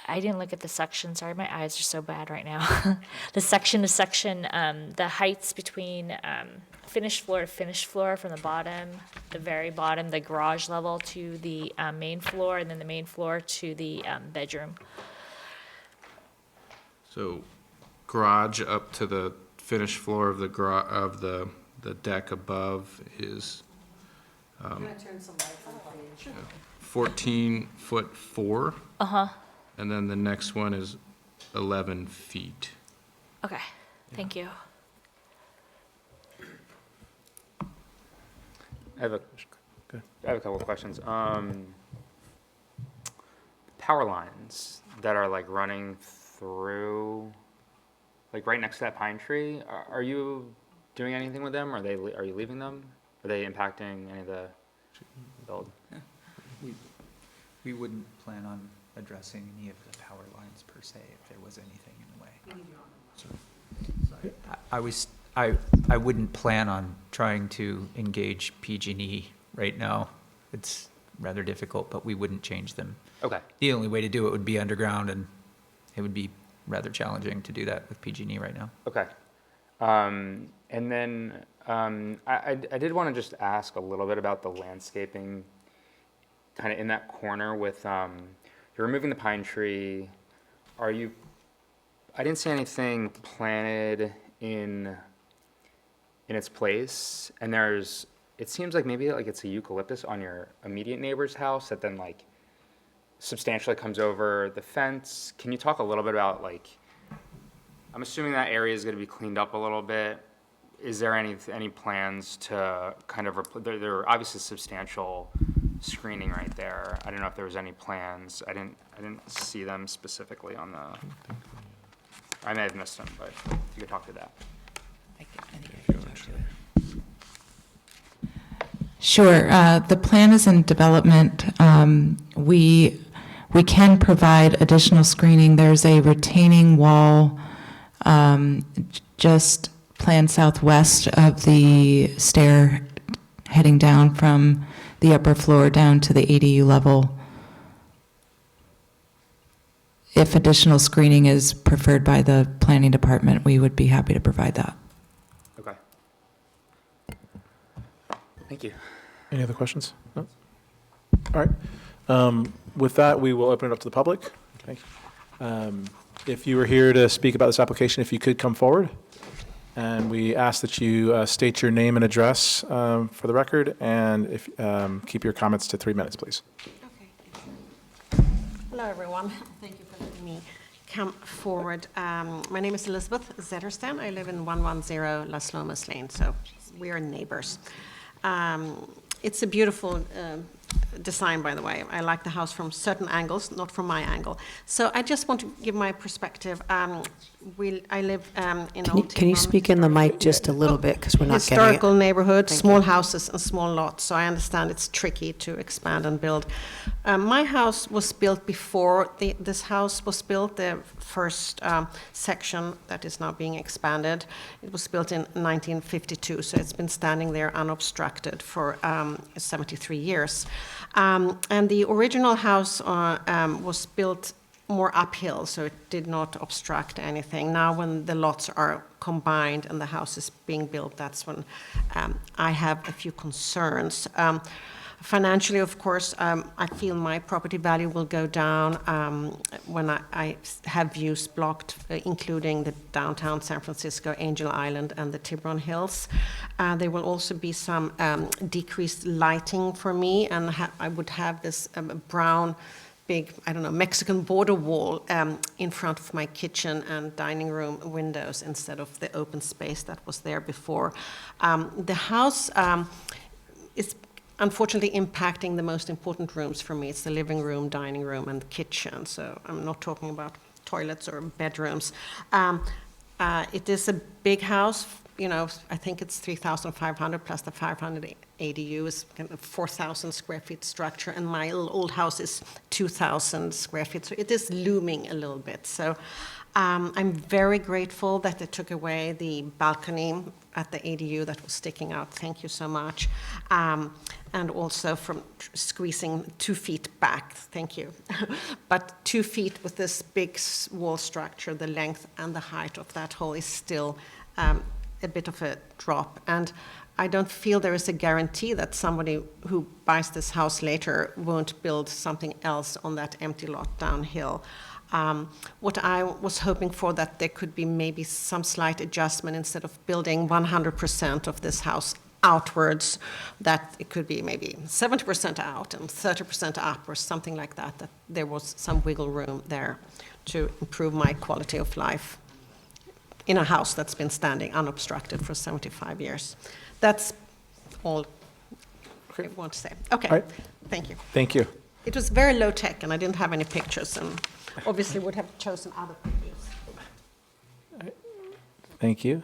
I didn't look at the section, sorry, my eyes are so bad right now. The section to section, the heights between finished floor to finished floor from the bottom, the very bottom, the garage level to the main floor, and then the main floor to the bedroom. So garage up to the finished floor of the deck above is I'm gonna turn some lights on, please. 14'4". Uh-huh. And then the next one is 11 feet. Okay, thank you. I have a Good. couple of questions. Power lines that are like running through, like right next to that pine tree, are you doing anything with them? Are you leaving them? Are they impacting any of the build? We wouldn't plan on addressing any of the power lines per se, if there was anything in the way. I wouldn't plan on trying to engage PG&E right now. It's rather difficult, but we wouldn't change them. Okay. The only way to do it would be underground, and it would be rather challenging to do that with PG&E right now. Okay. And then I did want to just ask a little bit about the landscaping kind of in that corner with, you're removing the pine tree. I didn't see anything planted in its place. And it seems like maybe like it's a eucalyptus on your immediate neighbor's house that then like substantially comes over the fence. Can you talk a little bit about like, I'm assuming that area is going to be cleaned up a little bit. Is there any plans to kind of, there are obviously substantial screening right there. I don't know if there was any plans. I didn't see them specifically on the, I may have missed them, but if you could talk to that. Sure. The plan is in development. We can provide additional screening. There's a retaining wall just planned southwest of the stair heading down from the upper floor down to the ADU level. If additional screening is preferred by the planning department, we would be happy to provide that. Okay. Thank you. Any other questions? No? All right. With that, we will open it up to the public. Thank you. If you were here to speak about this application, if you could come forward. And we ask that you state your name and address for the record, and if keep your comments to 3 minutes, please. Okay. Hello, everyone. Thank you for letting me come forward. My name is Elizabeth Zettersten. I live in 110 Las Lomas Lane, so we are neighbors. It's a beautiful design, by the way. I like the house from certain angles, not from my angle. So I just want to give my perspective. I live in Old Can you Tiburon. speak in the mic just a little bit, because we're not getting it? Historical neighborhood, small houses and small lots, so I understand it's tricky to expand and build. My house was built before this house was built, the first section that is now being expanded. It was built in 1952, so it's been standing there unobstructed for 73 years. And the original house was built more uphill, so it did not obstruct anything. Now when the lots are combined and the house is being built, that's when I have a few concerns. Financially, of course, I feel my property value will go down when I have views blocked, including the downtown San Francisco, Angel Island, and the Tiburon Hills. There will also be some decreased lighting for me, and I would have this brown, big, I don't know, Mexican border wall in front of my kitchen and dining room windows instead of the open space that was there before. The house is unfortunately impacting the most important rooms for me. It's the living room, dining room, and kitchen. So I'm not talking about toilets or bedrooms. It is a big house. I think it's 3,500 plus the 500 ADU is kind of 4,000 square feet structure, and my old house is 2,000 square feet. So it is looming a little bit. So I'm very grateful that they took away the balcony at the ADU that was sticking out. Thank you so much. And also from squeezing 2 feet back. Thank you. But 2 feet with this big wall structure, the length and the height of that hole is still a bit of a drop. And I don't feel there is a guarantee that somebody who buys this house later won't build something else on that empty lot downhill. What I was hoping for, that there could be maybe some slight adjustment instead of building 100% of this house outwards, that it could be maybe 70% out and 30% up or something like that, that there was some wiggle room there to improve my quality of life in a house that's been standing unobstructed for 75 years. That's all I want to say. Okay, All right. Thank you. Thank you. It was very low tech, and I didn't have any pictures, and obviously would have chosen other pictures. Thank you.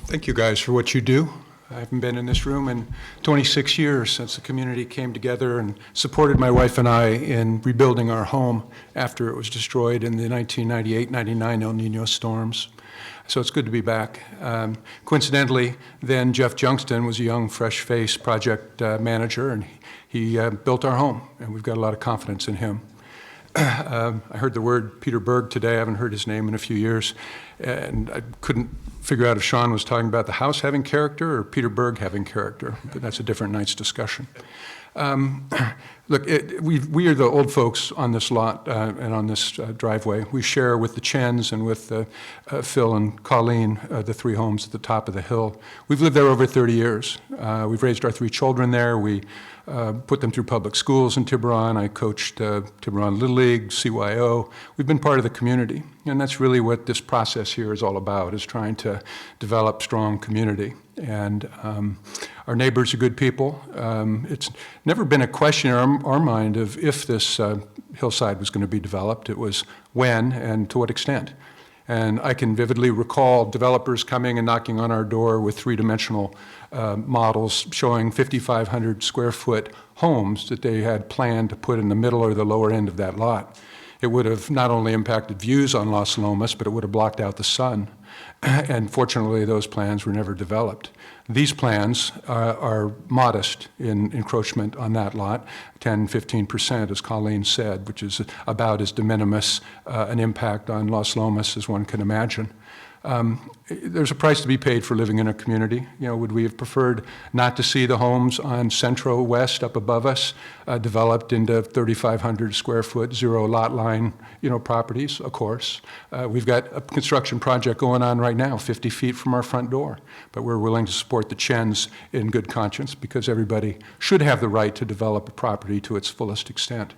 Thank you guys for what you do. I haven't been in this room in 26 years since the community came together and supported my wife and I in rebuilding our home after it was destroyed in the 1998-99 El Nino storms. So it's good to be back. Coincidentally, then Jeff Junkston was a young, fresh-faced project manager, and he built our home, and we've got a lot of confidence in him. I heard the word Peter Berg today. I haven't heard his name in a few years, and I couldn't figure out if Sean was talking about the house having character or Peter Berg having character, but that's a different night's discussion. Look, we are the old folks on this lot and on this driveway. We share with the Chens and with Phil and Colleen, the 3 homes at the top of the hill. We've lived there over 30 years. We've raised our 3 children there. We put them through public schools in Tiburon. I coached Tiburon Little League, CYO. We've been part of the community, and that's really what this process here is all about, is trying to develop strong community. And our neighbors are good people. It's never been a question in our mind of if this hillside was going to be developed. It was when and to what extent. And I can vividly recall developers coming and knocking on our door with 3-dimensional models showing 5,500 square foot homes that they had planned to put in the middle or the lower end of that lot. It would have not only impacted views on Las Lomas, but it would have blocked out the sun. And fortunately, those plans were never developed. These plans are modest in encroachment on that lot, 10-15%, as Colleen said, which is about as de minimis an impact on Las Lomas as one can imagine. There's a price to be paid for living in a community. Would we have preferred not to see the homes on Centro West up above us developed into 3,500 square foot, 0 lot line, properties? Of course. We've got a construction project going on right now, 50 feet from our front door, but we're willing to support the Chens in good conscience because everybody should have the right to develop a property to its fullest extent.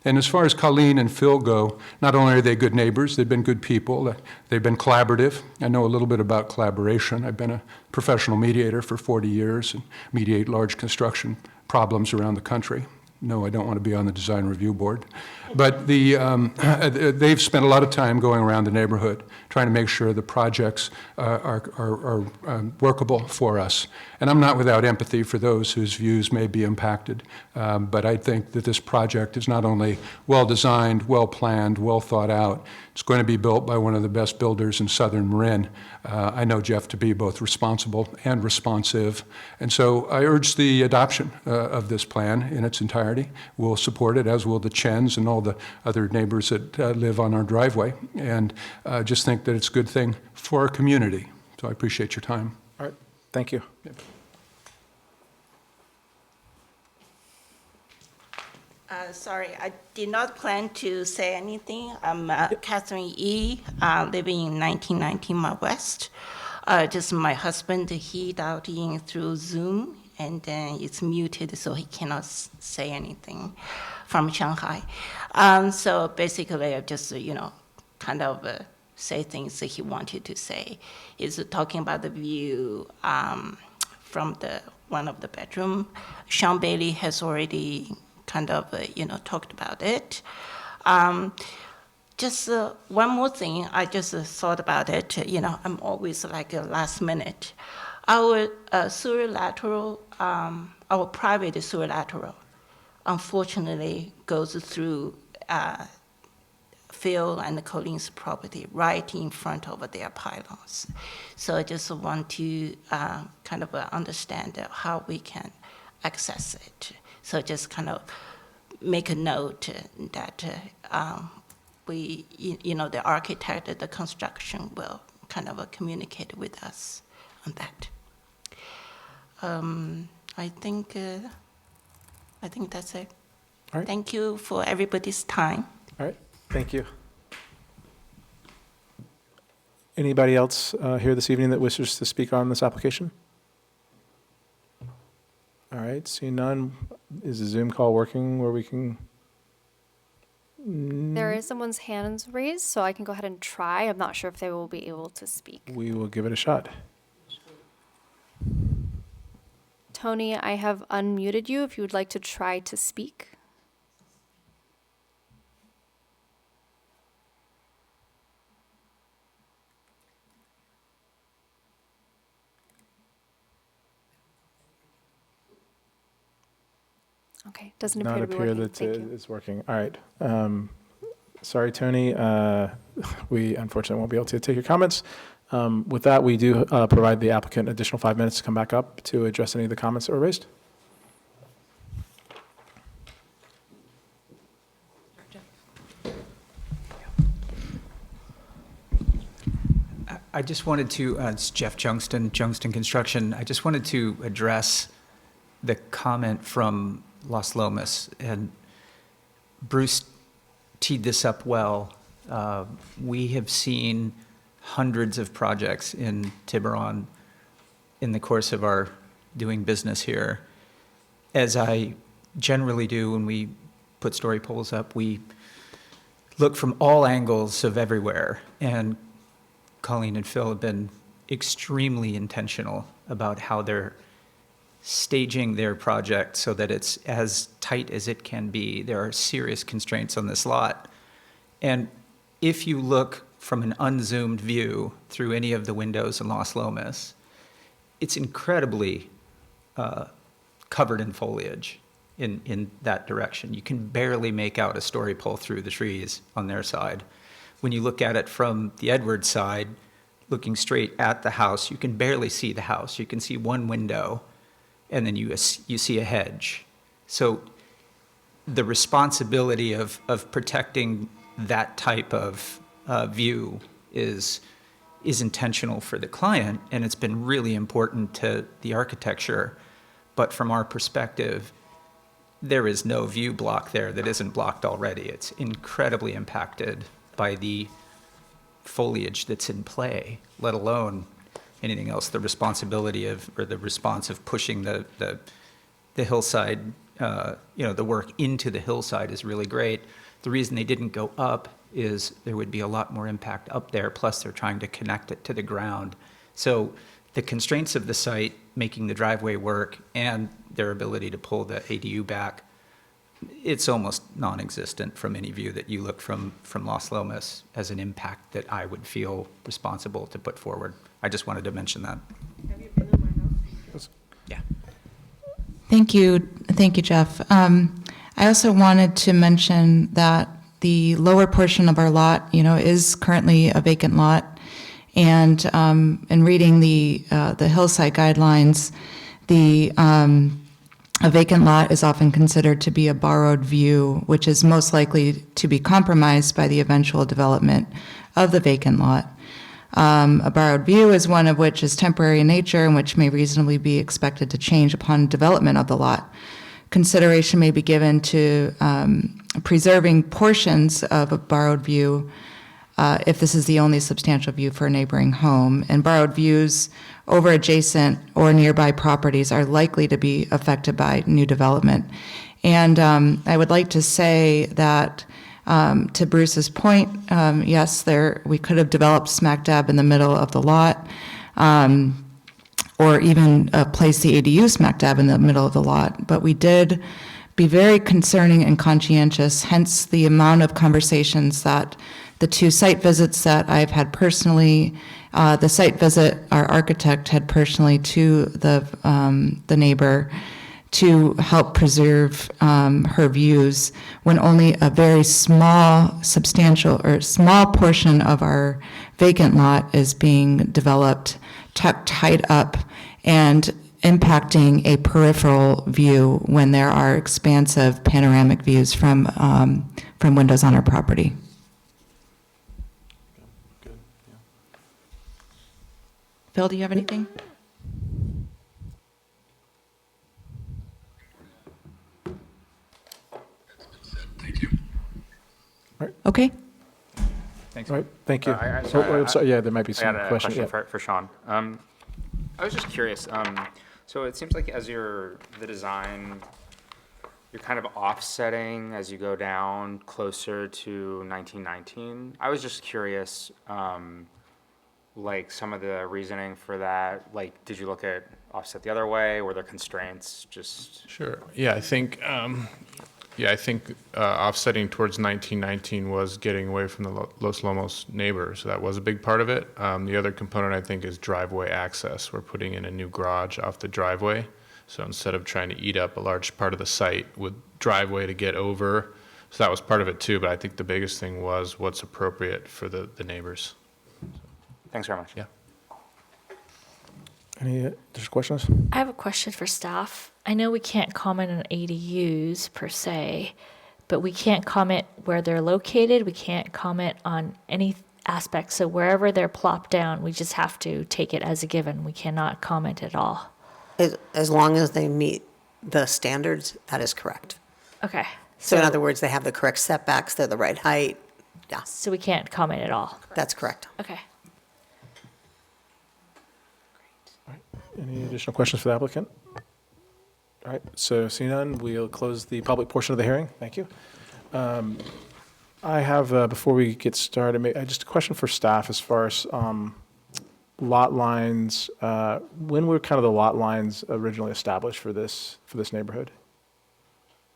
And as far as Colleen and Phil go, not only are they good neighbors, they've been good people, they've been collaborative. I know a little bit about collaboration. I've been a professional mediator for 40 years and mediate large construction problems around the country. No, I don't want to be on the design review board. But they've spent a lot of time going around the neighborhood trying to make sure the projects are workable for us. And I'm not without empathy for those whose views may be impacted. But I think that this project is not only well-designed, well-planned, well thought out. It's going to be built by one of the best builders in Southern Marin. I know Jeff to be both responsible and responsive. And so I urge the adoption of this plan in its entirety. Flaherty will support it, as will the Chens and all the other neighbors that live on our driveway. And just think that it's a good thing for our community. So I appreciate your time. All right, thank you. Sorry, I did not plan to say anything. I'm Catherine Yee, living in 1919 Mile West. Just my husband, he dialed in through Zoom, and then it's muted, so he cannot say anything from Shanghai. So basically, I just, kind of say things that he wanted to say. He's talking about the view from one of the bedroom. Sean Bailey has already kind of, talked about it. Just one more thing, I just thought about it. I'm always like last minute. Our sewer lateral, our private sewer lateral, unfortunately goes through Phil and Colleen's property right in front of their pylons. So I just want to kind of understand how we can access it. So just kind of make a note that the architect, the construction will kind of communicate with us on that. I think that's it. All right. Thank you for everybody's time. All right, thank you. Anybody else here this evening that wishes to speak on this application? All right, seeing none, is the Zoom call working where we can? There is someone's hands raised, so I can go ahead and try. I'm not sure if they will be able to speak. We will give it a shot. Tony, I have unmuted you if you would like to try to speak. Okay, doesn't appear to be working. That Thank you. it's working. All right. Sorry, Tony. We unfortunately won't be able to take your comments. With that, we do provide the applicant an additional 5 minutes to come back up to address any of the comments that were raised. I just wanted to, it's Jeff Jungston, Jungston Construction. I just wanted to address the comment from Las Lomas. And Bruce teed this up well. We have seen hundreds of projects in Tiburon in the course of our doing business here. As I generally do when we put story poles up, we look from all angles of everywhere. And Colleen and Phil have been extremely intentional about how they're staging their project so that it's as tight as it can be. There are serious constraints on this lot. And if you look from an unzoomed view through any of the windows in Las Lomas, it's incredibly covered in foliage in that direction. You can barely make out a story pole through the trees on their side. When you look at it from the Edwards side, looking straight at the house, you can barely see the house. You can see one window, and then you see a hedge. So the responsibility of protecting that type of view is intentional for the client, and it's been really important to the architecture. But from our perspective, there is no view block there that isn't blocked already. It's incredibly impacted by the foliage that's in play, let alone anything else. The responsibility or the response of pushing the hillside, the work into the hillside is really great. The reason they didn't go up is there would be a lot more impact up there, plus they're trying to connect it to the ground. So the constraints of the site, making the driveway work, and their ability to pull the ADU back, it's almost non-existent from any view that you look from Las Lomas as an impact that I would feel responsible to put forward. I just wanted to mention that. Have you been in my house? Yeah. Thank you, Jeff. I also wanted to mention that the lower portion of our lot, is currently a vacant lot. And in reading the hillside guidelines, the A vacant lot is often considered to be a borrowed view, which is most likely to be compromised by the eventual development of the vacant lot. A borrowed view is one of which is temporary in nature and which may reasonably be expected to change upon development of the lot. Consideration may be given to preserving portions of a borrowed view if this is the only substantial view for a neighboring home. And borrowed views over adjacent or nearby properties are likely to be affected by new development. And I would like to say that to Bruce's point, yes, we could have developed smack dab in the middle of the lot, or even placed the ADU smack dab in the middle of the lot. But we did be very concerning and conscientious, hence the amount of conversations that the 2 site visits that I've had personally, the site visit our architect had personally to the neighbor to help preserve her views when only a very small portion of our vacant lot is being developed, tied up, and impacting a peripheral view when there are expansive panoramic views from windows on our property. Phil, do you have anything? Thank you. Okay. Thanks. All right, thank you. Sorry, sorry, yeah, there might be I some had a questions. question Yeah. for Sean. I was just curious. So it seems like as the design, you're kind of offsetting as you go down closer to 1919. I was just curious, like some of the reasoning for that. Like, did you look at offset the other way? Were there constraints? Just Sure. Yeah, I think offsetting towards 1919 was getting away from the Los Lomos neighbor, so that was a big part of it. The other component, I think, is driveway access. We're putting in a new garage off the driveway, so instead of trying to eat up a large part of the site with driveway to get over, so that was part of it too, but I think the biggest thing was what's appropriate for the neighbors. thanks very much. Yeah. Any additional questions? I have a question for staff. I know we can't comment on ADUs per se, but we can't comment where they're located. We can't comment on any aspect. So wherever they're plopped down, we just have to take it as a given. We cannot comment at all. As long as they meet the standards, that is correct. Okay. So in other words, they have the correct setbacks, they're the right height. Yeah, So we can't comment at all. that's correct. Okay. Any additional questions for the applicant? All right, so seeing none, we'll close the public portion of the hearing. Thank you. I have, before we get started, just a question for staff as far as lot lines. When were kind of the lot lines originally established for this neighborhood?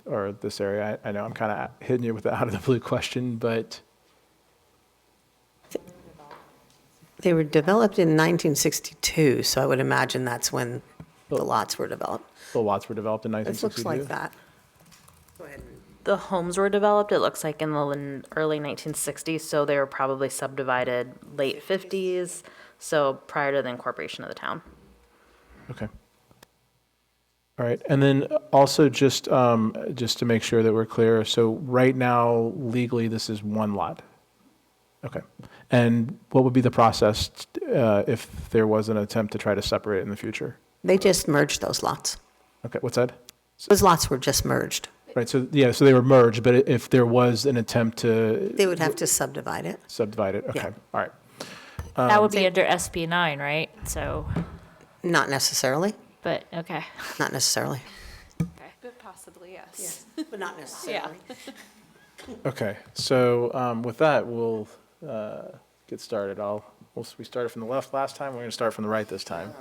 Or this area? I know I'm kind of hitting you with the out of the blue question, but They were developed in 1962, so I would imagine that's when the lots were developed. the lots were developed in It 1962? looks like that. Go ahead. The homes were developed, it looks like in the early 1960s, so they were probably subdivided late 50s, so prior to the incorporation of the town. Okay. All right, and then also just to make sure that we're clear, so right now legally this is one lot? Okay, and what would be the process if there was an attempt to try to separate it in the future? They just merged those lots. Okay, what's that? Those lots were just merged. Right, so, yeah, so they were merged, but if there was an attempt to They would have to subdivide it. subdivide it, okay, Yeah. all right. That would be under SB 9, right? So, Not necessarily, but, okay. not necessarily. But possibly, yes. But not necessarily. Okay, so with that, we'll get started. We started from the left last time, we're going to start from the right this time.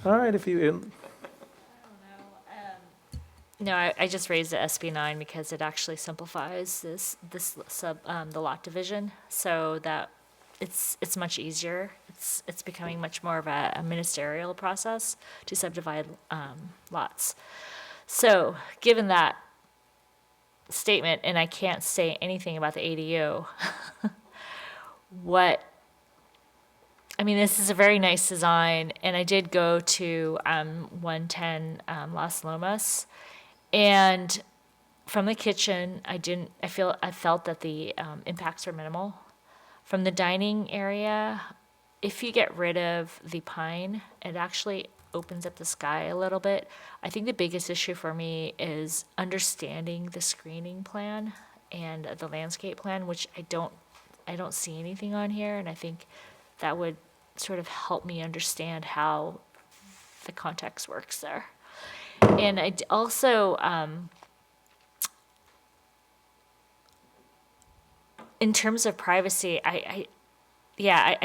All right, if you, No, I just raised the SB 9 because it actually simplifies the lot division, so that it's much easier. It's becoming much more of a ministerial process to subdivide lots. So, given that statement, and I can't say anything about the ADU, this is a very nice design, and I did go to 110 Las Lomas, And from the kitchen, I felt that the impacts were minimal. From the dining area, if you get rid of the pine, it actually opens up the sky a little bit. I think the biggest issue for me is understanding the screening plan and the landscape plan, which I don't see anything on here, and I think that would sort of help me understand how the context works there. And also, in terms of privacy, I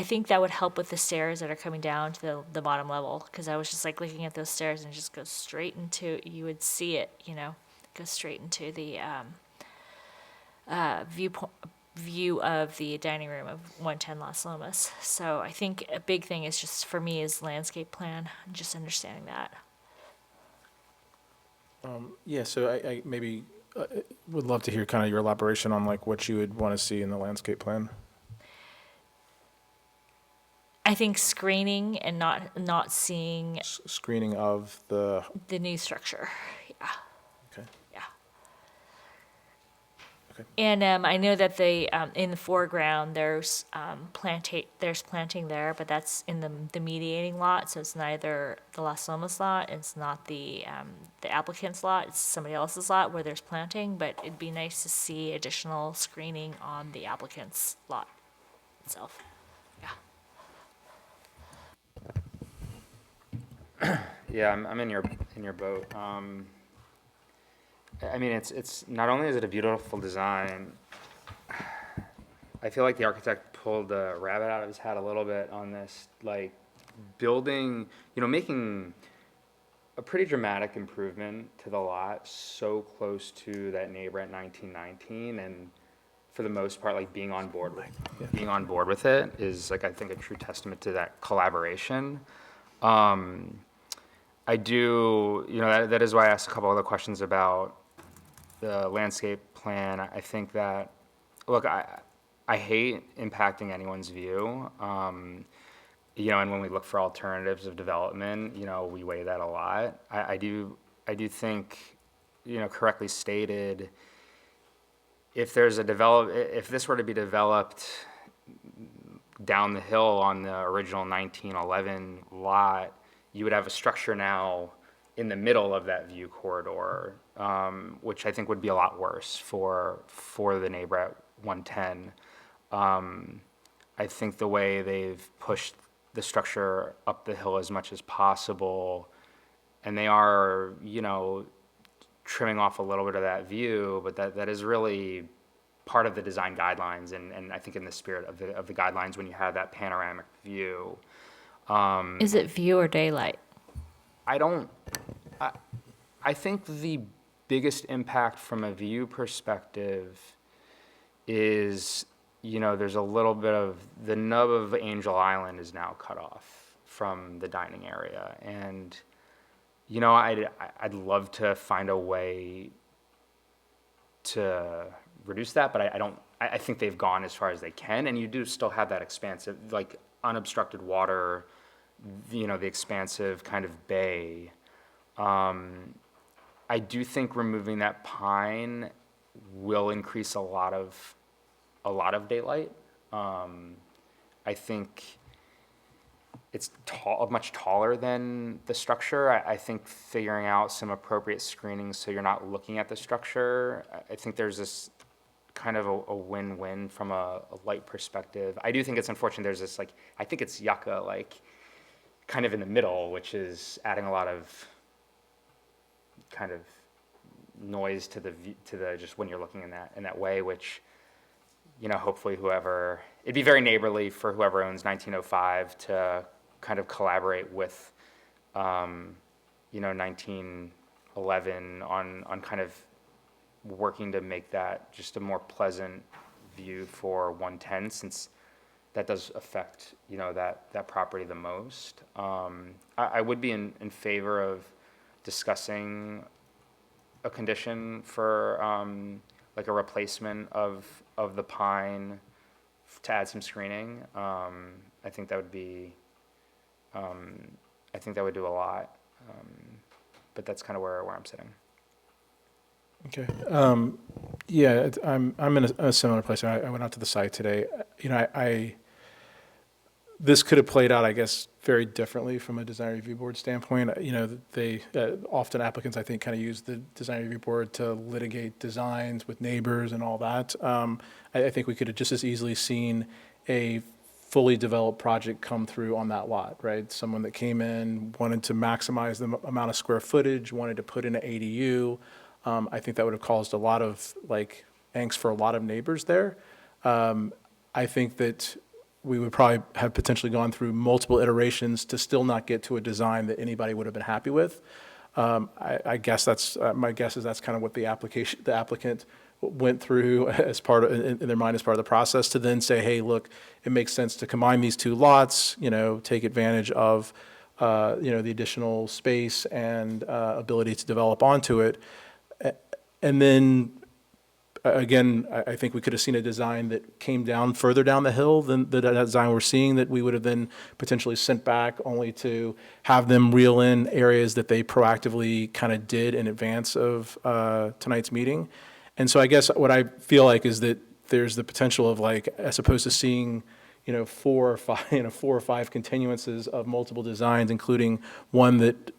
think that would help with the stairs that are coming down to the bottom level, because I was just like looking at those stairs and it just goes straight into, you would see it, go straight into the view of the dining room of 110 Las Lomas. So I think a big thing is just, for me, is landscape plan, and just understanding that. Yeah, so I maybe would love to hear kind of your elaboration on like what you would want to see in the landscape plan. I think screening and not seeing Screening of the, the new structure. Yeah. okay. Yeah. Okay. And I know that in the foreground there's planting there, but that's in the mediating lot, so it's neither the Las Lomas lot, it's not the applicant's lot, it's somebody else's lot where there's planting. But it'd be nice to see additional screening on the applicant's lot itself. Yeah. Yeah, I'm in your boat. I mean, it's not only is it a beautiful design, I feel like the architect pulled the rabbit out of his hat a little bit on this, like building, making a pretty dramatic improvement to the lot so close to that neighbor at 1919, and for the most part, like being on board with it is, like, I think a true testament to that collaboration. I do, that is why I asked a couple other questions about the landscape plan. I think that, look, I hate impacting anyone's view. And when we look for alternatives of development, we weigh that a lot. I do think, correctly stated, if this were to be developed down the hill on the original 1911 lot, you would have a structure now in the middle of that view corridor, which I think would be a lot worse for the neighbor at 110. I think the way they've pushed the structure up the hill as much as possible, and they are, trimming off a little bit of that view, but that is really part of the design guidelines, and I think in the spirit of the guidelines when you have that panoramic view. Is it view or daylight? I think the biggest impact from a view perspective is, there's a little bit of, the nub of Angel Island is now cut off from the dining area. And, I'd love to find a way to reduce that, but I think they've gone as far as they can, and you do still have that expansive, like, unobstructed water, the expansive kind of bay. I do think removing that pine will increase a lot of daylight. I think it's much taller than the structure. I think figuring out some appropriate screening so you're not looking at the structure, I think there's this kind of a win-win from a light perspective. I do think it's unfortunate there's this, like, I think it's yucca, like, kind of in the middle, which is adding a lot of kind of noise to the just when you're looking in that way, which, hopefully it'd be very neighborly for whoever owns 1905 to kind of collaborate with, 1911 on kind of working to make that just a more pleasant view for 110, since that does affect, that property the most. I would be in favor of discussing a condition for, like, a replacement of the pine to add some screening. I think that would be, I think that would do a lot. But that's kind of where I'm sitting. Okay. Yeah, I'm in a similar place. I went out to the site today. You know, this could have played out, I guess, very differently from a design review board standpoint. You know, they often applicants, I think, kind of use the design review board to litigate designs with neighbors and all that. I think we could have just as easily seen a fully developed project come through on that lot, right? Someone that came in, wanted to maximize the amount of square footage, wanted to put in an ADU. I think that would have caused a lot of like angst for a lot of neighbors there. I think that we would probably have potentially gone through multiple iterations to still not get to a design that anybody would have been happy with. I guess that's, my guess is that's kind of what the applicant went through as part of, in their mind as part of the process, to then say, hey, look, it makes sense to combine these two lots, you know, take advantage of, you know, the additional space and ability to develop onto it. And then, again, I think we could have seen a design that came down further down the hill than the design we're seeing, that we would have then potentially sent back, only to have them reel in areas that they proactively kind of did in advance of tonight's meeting. And so I guess what I feel like is that there's the potential of, like, as opposed to seeing, you know, 4 or 5 continuances of multiple designs, including one that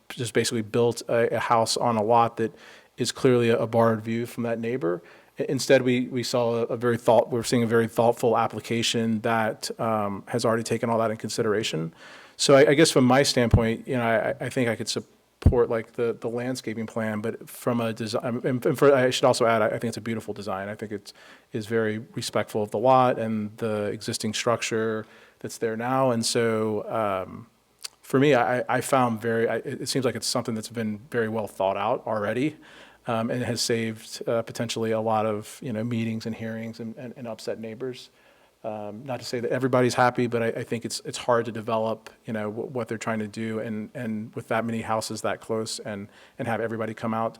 just basically built a house on a lot that is clearly a barred view from that neighbor. Instead, we're seeing a very thoughtful application that has already taken all that in consideration. So I guess from my standpoint, you know, I think I could support like the landscaping plan, but from a design, I should also add, I think it's a beautiful design. I think it is very respectful of the lot and the existing structure that's there now. And so for me, I found it seems like it's something that's been very well thought out already. And it has saved potentially a lot of, you know, meetings and hearings and upset neighbors. Not to say that everybody's happy, but I think it's hard to develop, you know, what they're trying to do, and with that many houses that close, and have everybody come out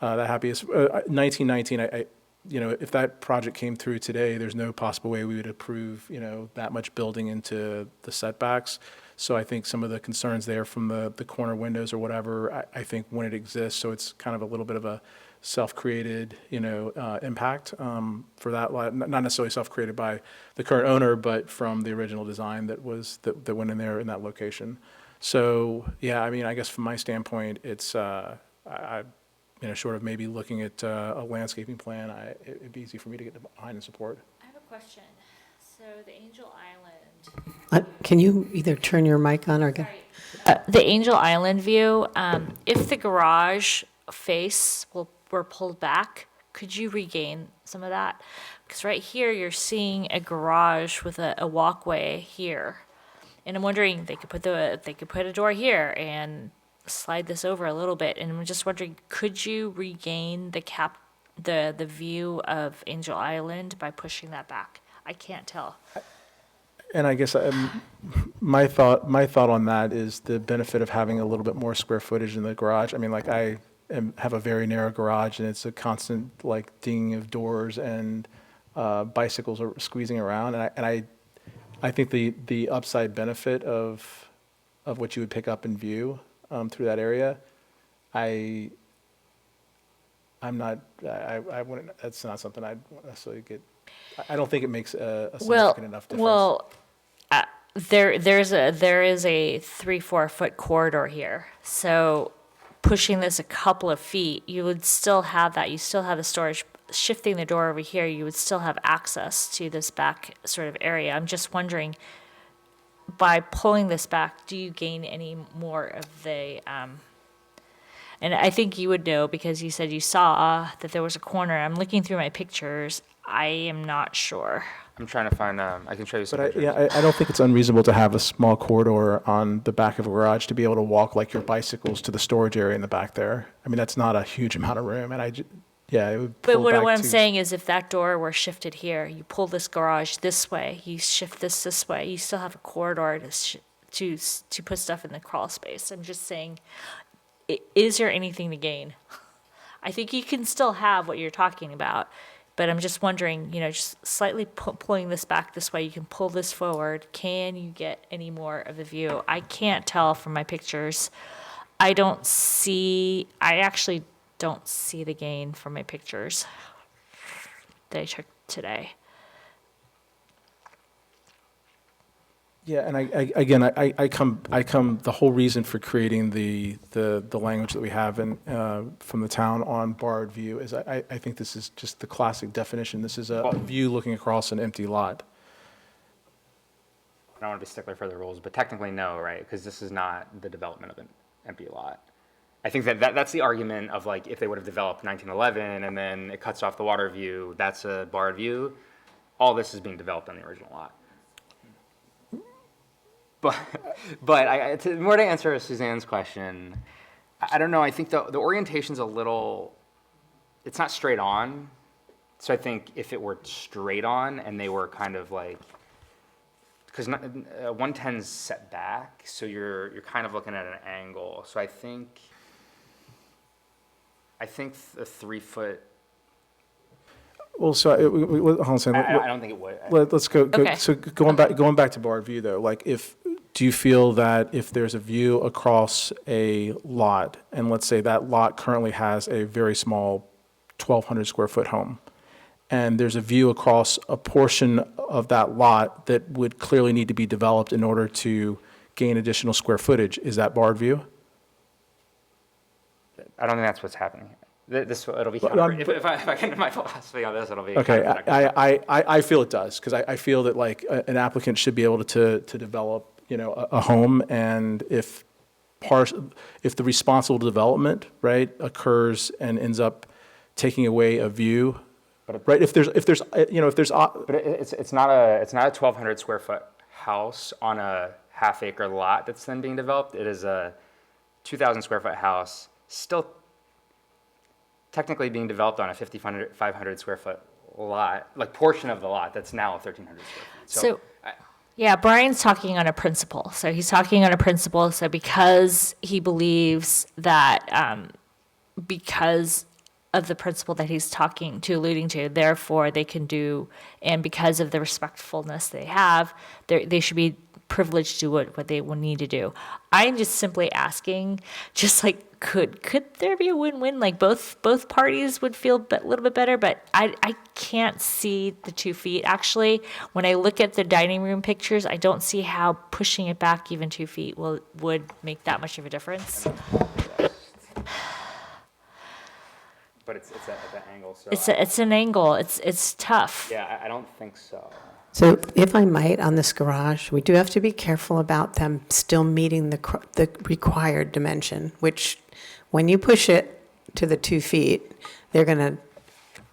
that happy. 1919, you know, if that project came through today, there's no possible way we would approve, you know, that much building into the setbacks. So I think some of the concerns there from the corner windows or whatever, I think when it exists, so it's kind of a little bit of a self-created, you know, impact for that lot. Not necessarily self-created by the current owner, but from the original design that went in there in that location. So yeah, I mean, I guess from my standpoint, it's you know, short of maybe looking at a landscaping plan, it'd be easy for me to get behind and support. I have a question. So the Angel Island. Can you either turn your mic on or go? The Angel Island view, if the garage face were pulled back, could you regain some of that? Because right here, you're seeing a garage with a walkway here. And I'm wondering, they could put a door here and slide this over a little bit. And I'm just wondering, could you regain the view of Angel Island by pushing that back? I can't tell. And I guess my thought on that is the benefit of having a little bit more square footage in the garage. I mean, like I have a very narrow garage, and it's a constant like dinging of doors, and bicycles are squeezing around. And I think the upside benefit of what you would pick up in view through that area, I wouldn't. That's not something I'd necessarily get. I don't think it makes a significant enough difference. Well, there is a 3-4 foot corridor here. So pushing this a couple of feet, you would still have that. You still have the storage. Shifting the door over here, you would still have access to this back sort of area. I'm just wondering, by pulling this back, do you gain any more of the? And I think you would know because you said you saw that there was a corner. I'm looking through my pictures. I am not sure. I'm trying to find, I can show you some pictures. I don't think it's unreasonable to have a small corridor on the back of a garage to be able to walk like your bicycles to the storage area in the back there. I mean, that's not a huge amount of room, and it would. But what I'm saying is, if that door were shifted here, you pull this garage this way, you shift this way, you still have a corridor to put stuff in the crawl space. I'm just saying, is there anything to gain? I think you can still have what you're talking about. But I'm just wondering, you know, just slightly pulling this back this way, you can pull this forward. Can you get any more of the view? I can't tell from my pictures. I actually don't see the gain from my pictures that I took today. Yeah, and I come, the whole reason for creating the language that we have in, from the town on barred view is I think this is just the classic definition. This is a view looking across an empty lot. I don't want to be stickler for the rules, but technically no, right? Because this is not the development of an empty lot. I think that's the argument of like if they would have developed 1911 and then it cuts off the water view, that's a barred view. All this is being developed on the original lot. But more to answer Suzanne's question, I don't know. I think the orientation's a little, it's not straight on. So I think if it were straight on and they were kind of like, because 110's set back, so you're kind of looking at an angle. So I think the 3 foot. Well, so hold on a second. I don't think it would. Let's go. Okay. So going back to barred view though, like do you feel that if there's a view across a lot, and let's say that lot currently has a very small 1,200 square foot home, and there's a view across a portion of that lot that would clearly need to be developed in order to gain additional square footage, is that barred view? I don't think that's what's happening. It'll be But, if I get into my philosophy on this, it'll be Okay, counterproductive. I feel it does, because I feel that like an applicant should be able to develop, a home, and if the responsible development, right, occurs and ends up taking away a view, right, if there's But it's not a 1,200 square foot house on a half-acre lot that's then being developed. It is a 2,000 square foot house, still technically being developed on a 500 square foot lot, like portion of the lot that's now 1,300 square feet. So yeah, Brian's talking on a principle. So he's talking on a principle. So because he believes that, because of the principle that he's alluding to, therefore they can do, and because of the respectfulness they have, they should be privileged to do what they will need to do. I'm just simply asking, just like, could there be a win-win? Like both parties would feel a little bit better, but I can't see the 2 feet. Actually, when I look at the dining room pictures, I don't see how pushing it back even 2 feet would make that much of a difference. But it's at that angle, so. It's an angle. It's tough. Yeah, I don't think so. So if I might, on this garage, we do have to be careful about them still meeting the required dimension, which when you push it to the 2 feet, they're going to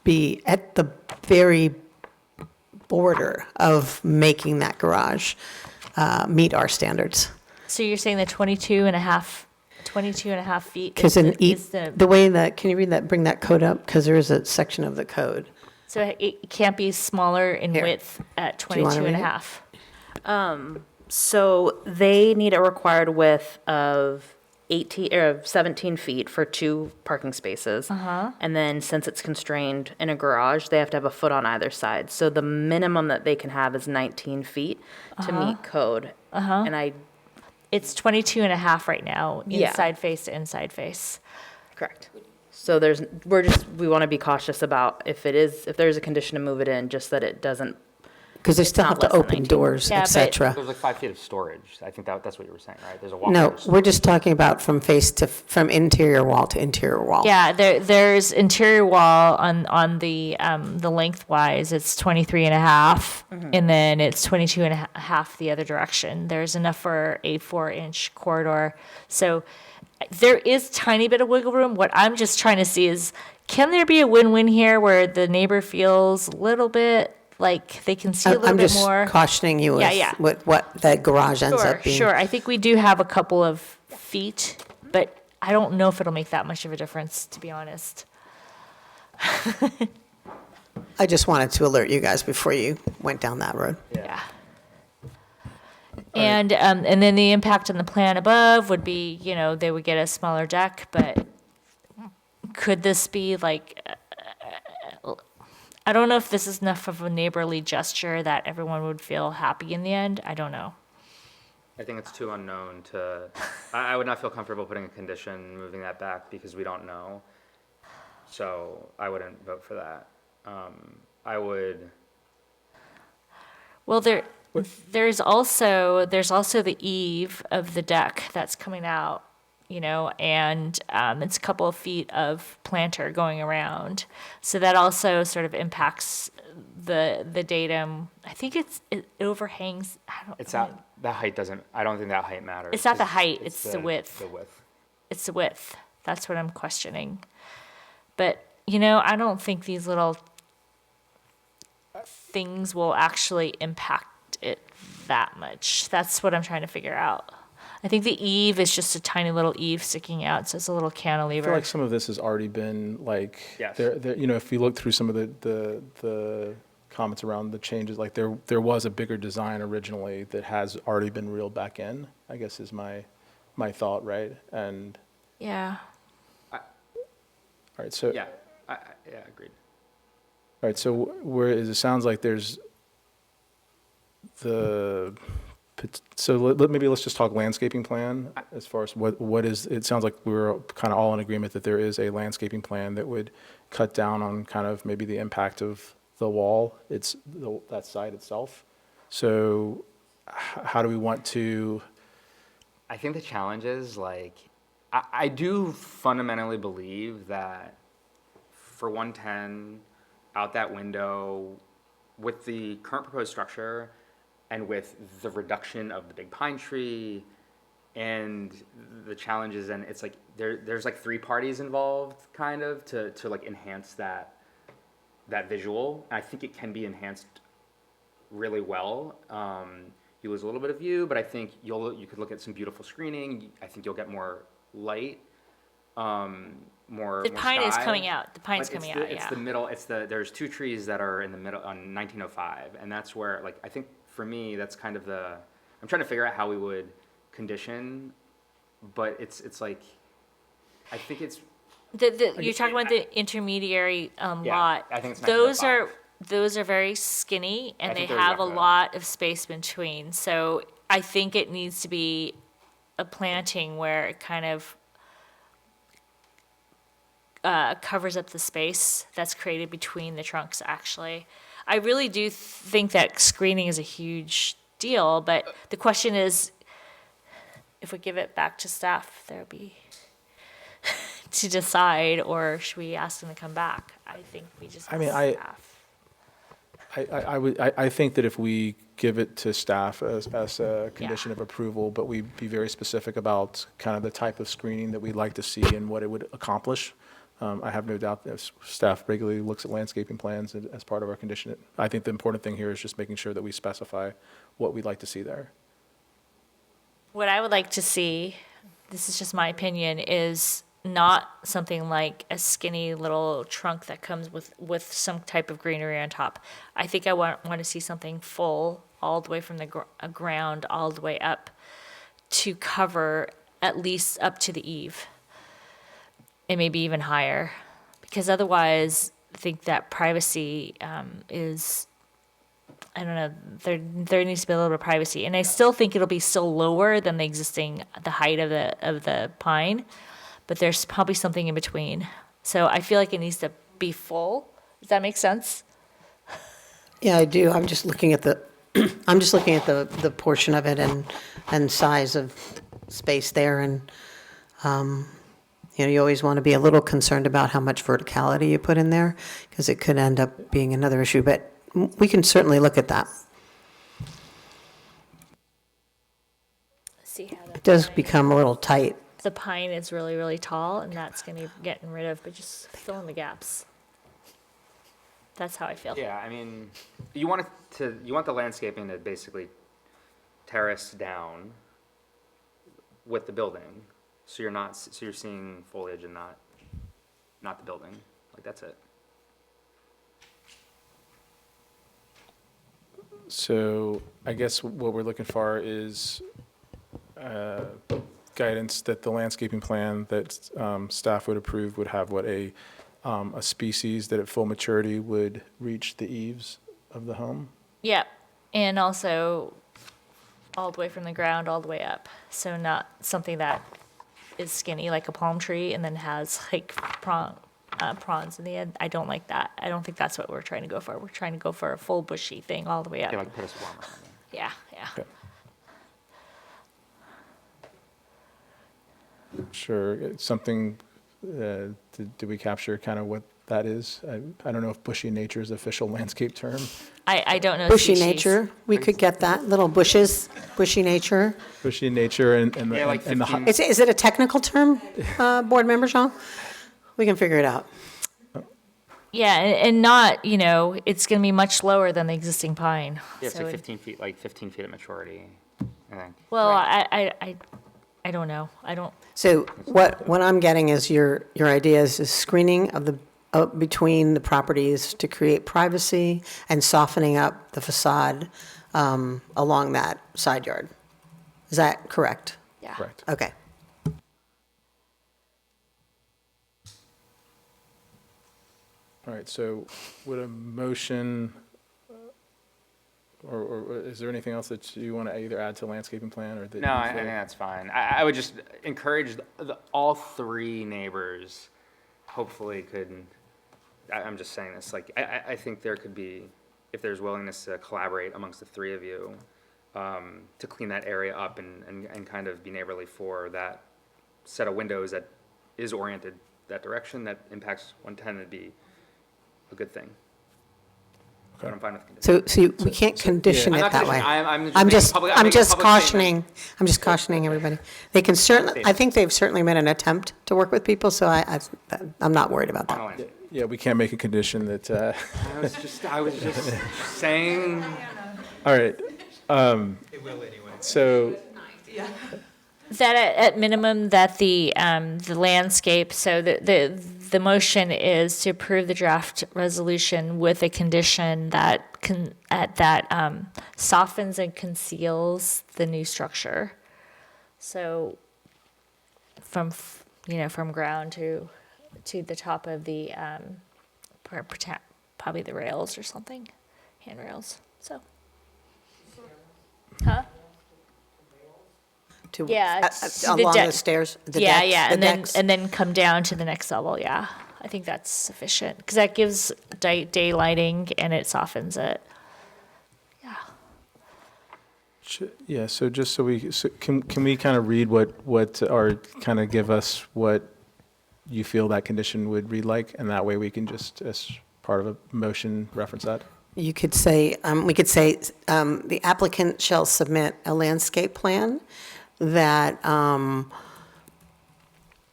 be at the very border of making that garage meet our standards. So you're saying the 22 and a half feet? Because is the way that, can you read that, bring that code up? Because there is a section of the code. So it can't be smaller in width at you wanna 22 and a read it? half. So they need a required width of 17 feet for 2 parking spaces. And then since it's constrained in a garage, they have to have a foot on either side. So the minimum that they can have is 19 feet to meet code. And It's 22 and a half right now, Yeah. inside face to inside face. correct. So we want to be cautious about if there's a condition to move it in, just that it doesn't. Because they still not have to less than open 19. doors, Yeah, et but- cetera. There's like 5 feet of storage. I think that's what you were saying, right? There's a walk. No, we're just talking about from interior wall to interior wall. Yeah, there's interior wall on the lengthwise, it's 23 and a half, and then it's 22 and a half the other direction. There's enough for a 4-inch corridor. So there is tiny bit of wiggle room. What I'm just trying to see is, can there be a win-win here where the neighbor feels a little bit like they can see a little I'm bit just more? cautioning you Yeah, with what that garage ends Sure, up being. sure. I think we do have a couple of feet, but I don't know if it'll make that much of a difference, to be honest. I just wanted to alert you guys before you went down that road. Yeah. And then the impact on the plan above would be, they would get a smaller deck, but could this be like, I don't know if this is enough of a neighborly gesture that everyone would feel happy in the end. I don't know. I think it's too unknown I would not feel comfortable putting a condition moving that back because we don't know. So I wouldn't vote for that. I would, Well, there's also the eave of the deck that's coming out, you know, and it's a couple of feet of planter going around, so that also sort of impacts the datum. I think it overhangs. it's not, the height doesn't, I don't think that height matters. It's not the 'cause height, it's the width. The width. It's the width. That's what I'm questioning. But, you know, I don't think these little things will actually impact it that much. That's what I'm trying to figure out. I think the eave is just a tiny little eave sticking out, so it's a little I cantilever. feel like some of this has already been like, Yes. you know, if we look through some of the comments around the changes, like there was a bigger design originally that has already been reeled back in, I guess is my thought, right? And, Yeah. all right, so. Yeah, yeah, agreed. All right, so whereas it sounds like there's maybe let's just talk landscaping plan as far as what is, it sounds like we're kind of all in agreement that there is a landscaping plan that would cut down on kind of maybe the impact of the wall, that site itself. So how do we want to? I think the challenge is like, I do fundamentally believe that for 110, out that window, with the current proposed structure and with the reduction of the big pine tree and the challenges, and it's like there's like 3 parties involved kind of to like enhance that visual. And I think it can be enhanced really well. You lose a little bit of view, but I think you could look at some beautiful screening. I think you'll get more light, more The pine is sky. coming out. The pine's But it's coming the- out, It's yeah. the middle, there's 2 trees that are in the middle on 1905, and that's where, like, I think for me, that's kind of I'm trying to figure out how we would condition, but it's like, I think it's, You're talking about the intermediary Yeah, lot. I think it's Those 1905. those are very skinny, I and they think they're have a yucca. lot of space between. So I think it needs to be a planting where it kind of covers up the space that's created between the trunks, actually. I really do think that screening is a huge deal, but the question is, if we give it back to staff, there'll be to decide, or should we ask them to come back? I think we just. I mean, ask staff. I think that if we give it to staff as a condition of approval, but we be very specific about kind of the type of screening that we'd like to see and what it would accomplish. I have no doubt that staff regularly looks at landscaping plans as part of our condition. I think the important thing here is just making sure that we specify what we'd like to see there. What I would like to see, this is just my opinion, is not something like a skinny little trunk that comes with some type of greenery on top. I think I want to see something full, all the way from the ground, all the way up, to cover at least up to the eave, and maybe even higher, because otherwise, I think that privacy is, I don't know, there needs to be a little bit of privacy, and I still think it'll be still lower than the height of the pine, but there's probably something in between. So I feel like it needs to be full. Does that make sense? Yeah, I do. I'm just looking at the, the portion of it and size of space there. And, you know, you always want to be a little concerned about how much verticality you put in there, because it could end up being another issue. But we can certainly look at that. See how It does become a little tight. the pine is really, really tall, and that's going to be getting rid of, but just fill in the gaps. That's how I feel. yeah, I mean, you want the landscaping to basically terrace down with the building, so you're seeing foliage and not the building. Like, that's it. So I guess what we're looking for is guidance that the landscaping plan that staff would approve would have a species that at full maturity would reach the eaves of the home. Yeah, and also all the way from the ground all the way up. So not something that is skinny like a palm tree and then has like prawns in the end. I don't like that. I don't think that's what we're trying to go for. We're trying to go for a full bushy thing all the way up. Yeah, like put a swarm or something. Yeah, yeah. Okay. Sure, it's something, did we capture kind of what that is? I don't know if bushy nature is the official landscape term. I don't know. Bushy species. nature, we could get that, little bushes, bushy nature. Bushy nature and the, Yeah, like and the, 15 Is it a technical term, Board Member Jean? We can figure it out. Yeah, and not, it's going to be much lower than the existing pine. Yeah, it's So like it- 15 feet, like 15 feet at maturity, I think. Well, I don't know. I don't. So what I'm getting is your idea is screening of the, between the properties to create privacy and softening up the facade along that side yard. Is that correct? Yeah. correct. Okay. All right, so would a motion, or is there anything else that you want to either add to the landscaping plan or that? No, you I feel- think that's fine. I would just encourage all three neighbors, hopefully could, I'm just saying this, like, I think there could be, if there's willingness to collaborate amongst the three of you, to clean that area up and kind of be neighborly for that set of windows that is oriented that direction, that impacts 110, would be a good thing. But I'm fine with conditions. So we can't condition I'm it not that way. conditioning. I'm I'm making just, public- I'm making a just public cautioning, I'm just cautioning everybody. They can certainly, I think they've certainly made an attempt to work with people, so I'm not worried about that. statement. Yeah, we can't make a condition that, I was just saying. all right. It will anyway. So, That at minimum, that the landscape, so the motion is to approve the draft resolution with a condition that softens and conceals the new structure. So from ground to the top of the, probably the rails or something, handrails, so. Huh? Yeah, it's the Along deck. the stairs, the Yeah, decks, yeah, the and decks. then come down to the next level, yeah. I think that's sufficient, because that gives daylighting and it softens it. yeah, so just so can we kind of read what, or kind of give us what you feel that condition would read like? And that way we can just, as part of a motion, reference that? You could say, we could say, the applicant shall submit a landscape plan that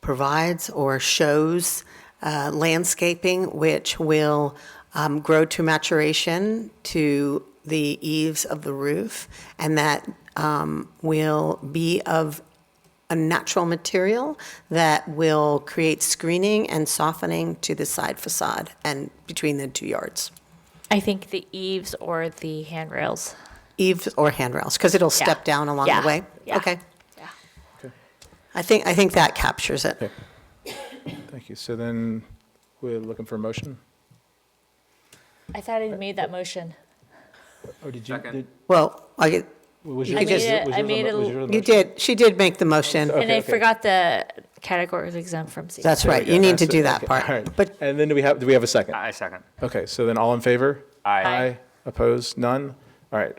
provides or shows landscaping which will grow to maturation to the eaves of the roof, and that will be of a natural material that will create screening and softening to the side facade and between the 2 yards. I think the eaves or the handrails. Eaves or handrails, because it'll step down along Yeah. the way? Yeah. Okay. Yeah. Okay. I think that captures it. Okay. Thank you. So then we're looking for a motion? I thought I made that motion. Or did you? Second. Well, Was You yours- could just- was yours I on made the- it- was yours on the you motion? did, she did make the motion. And I okay. forgot the categories exempt from secret. That's There we right, go. you need to That's do it. that Okay. part. All right. But And then do we have a second? I second. Okay, so then all in favor? Aye. Opposed? None? All right,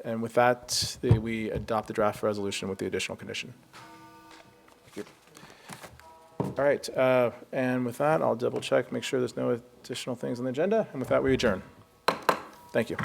and with that, we adopt the draft resolution with the additional condition. Thank you. All right, and with that, I'll double check, make sure there's no additional things on the agenda, and with that, we adjourn. Thank you.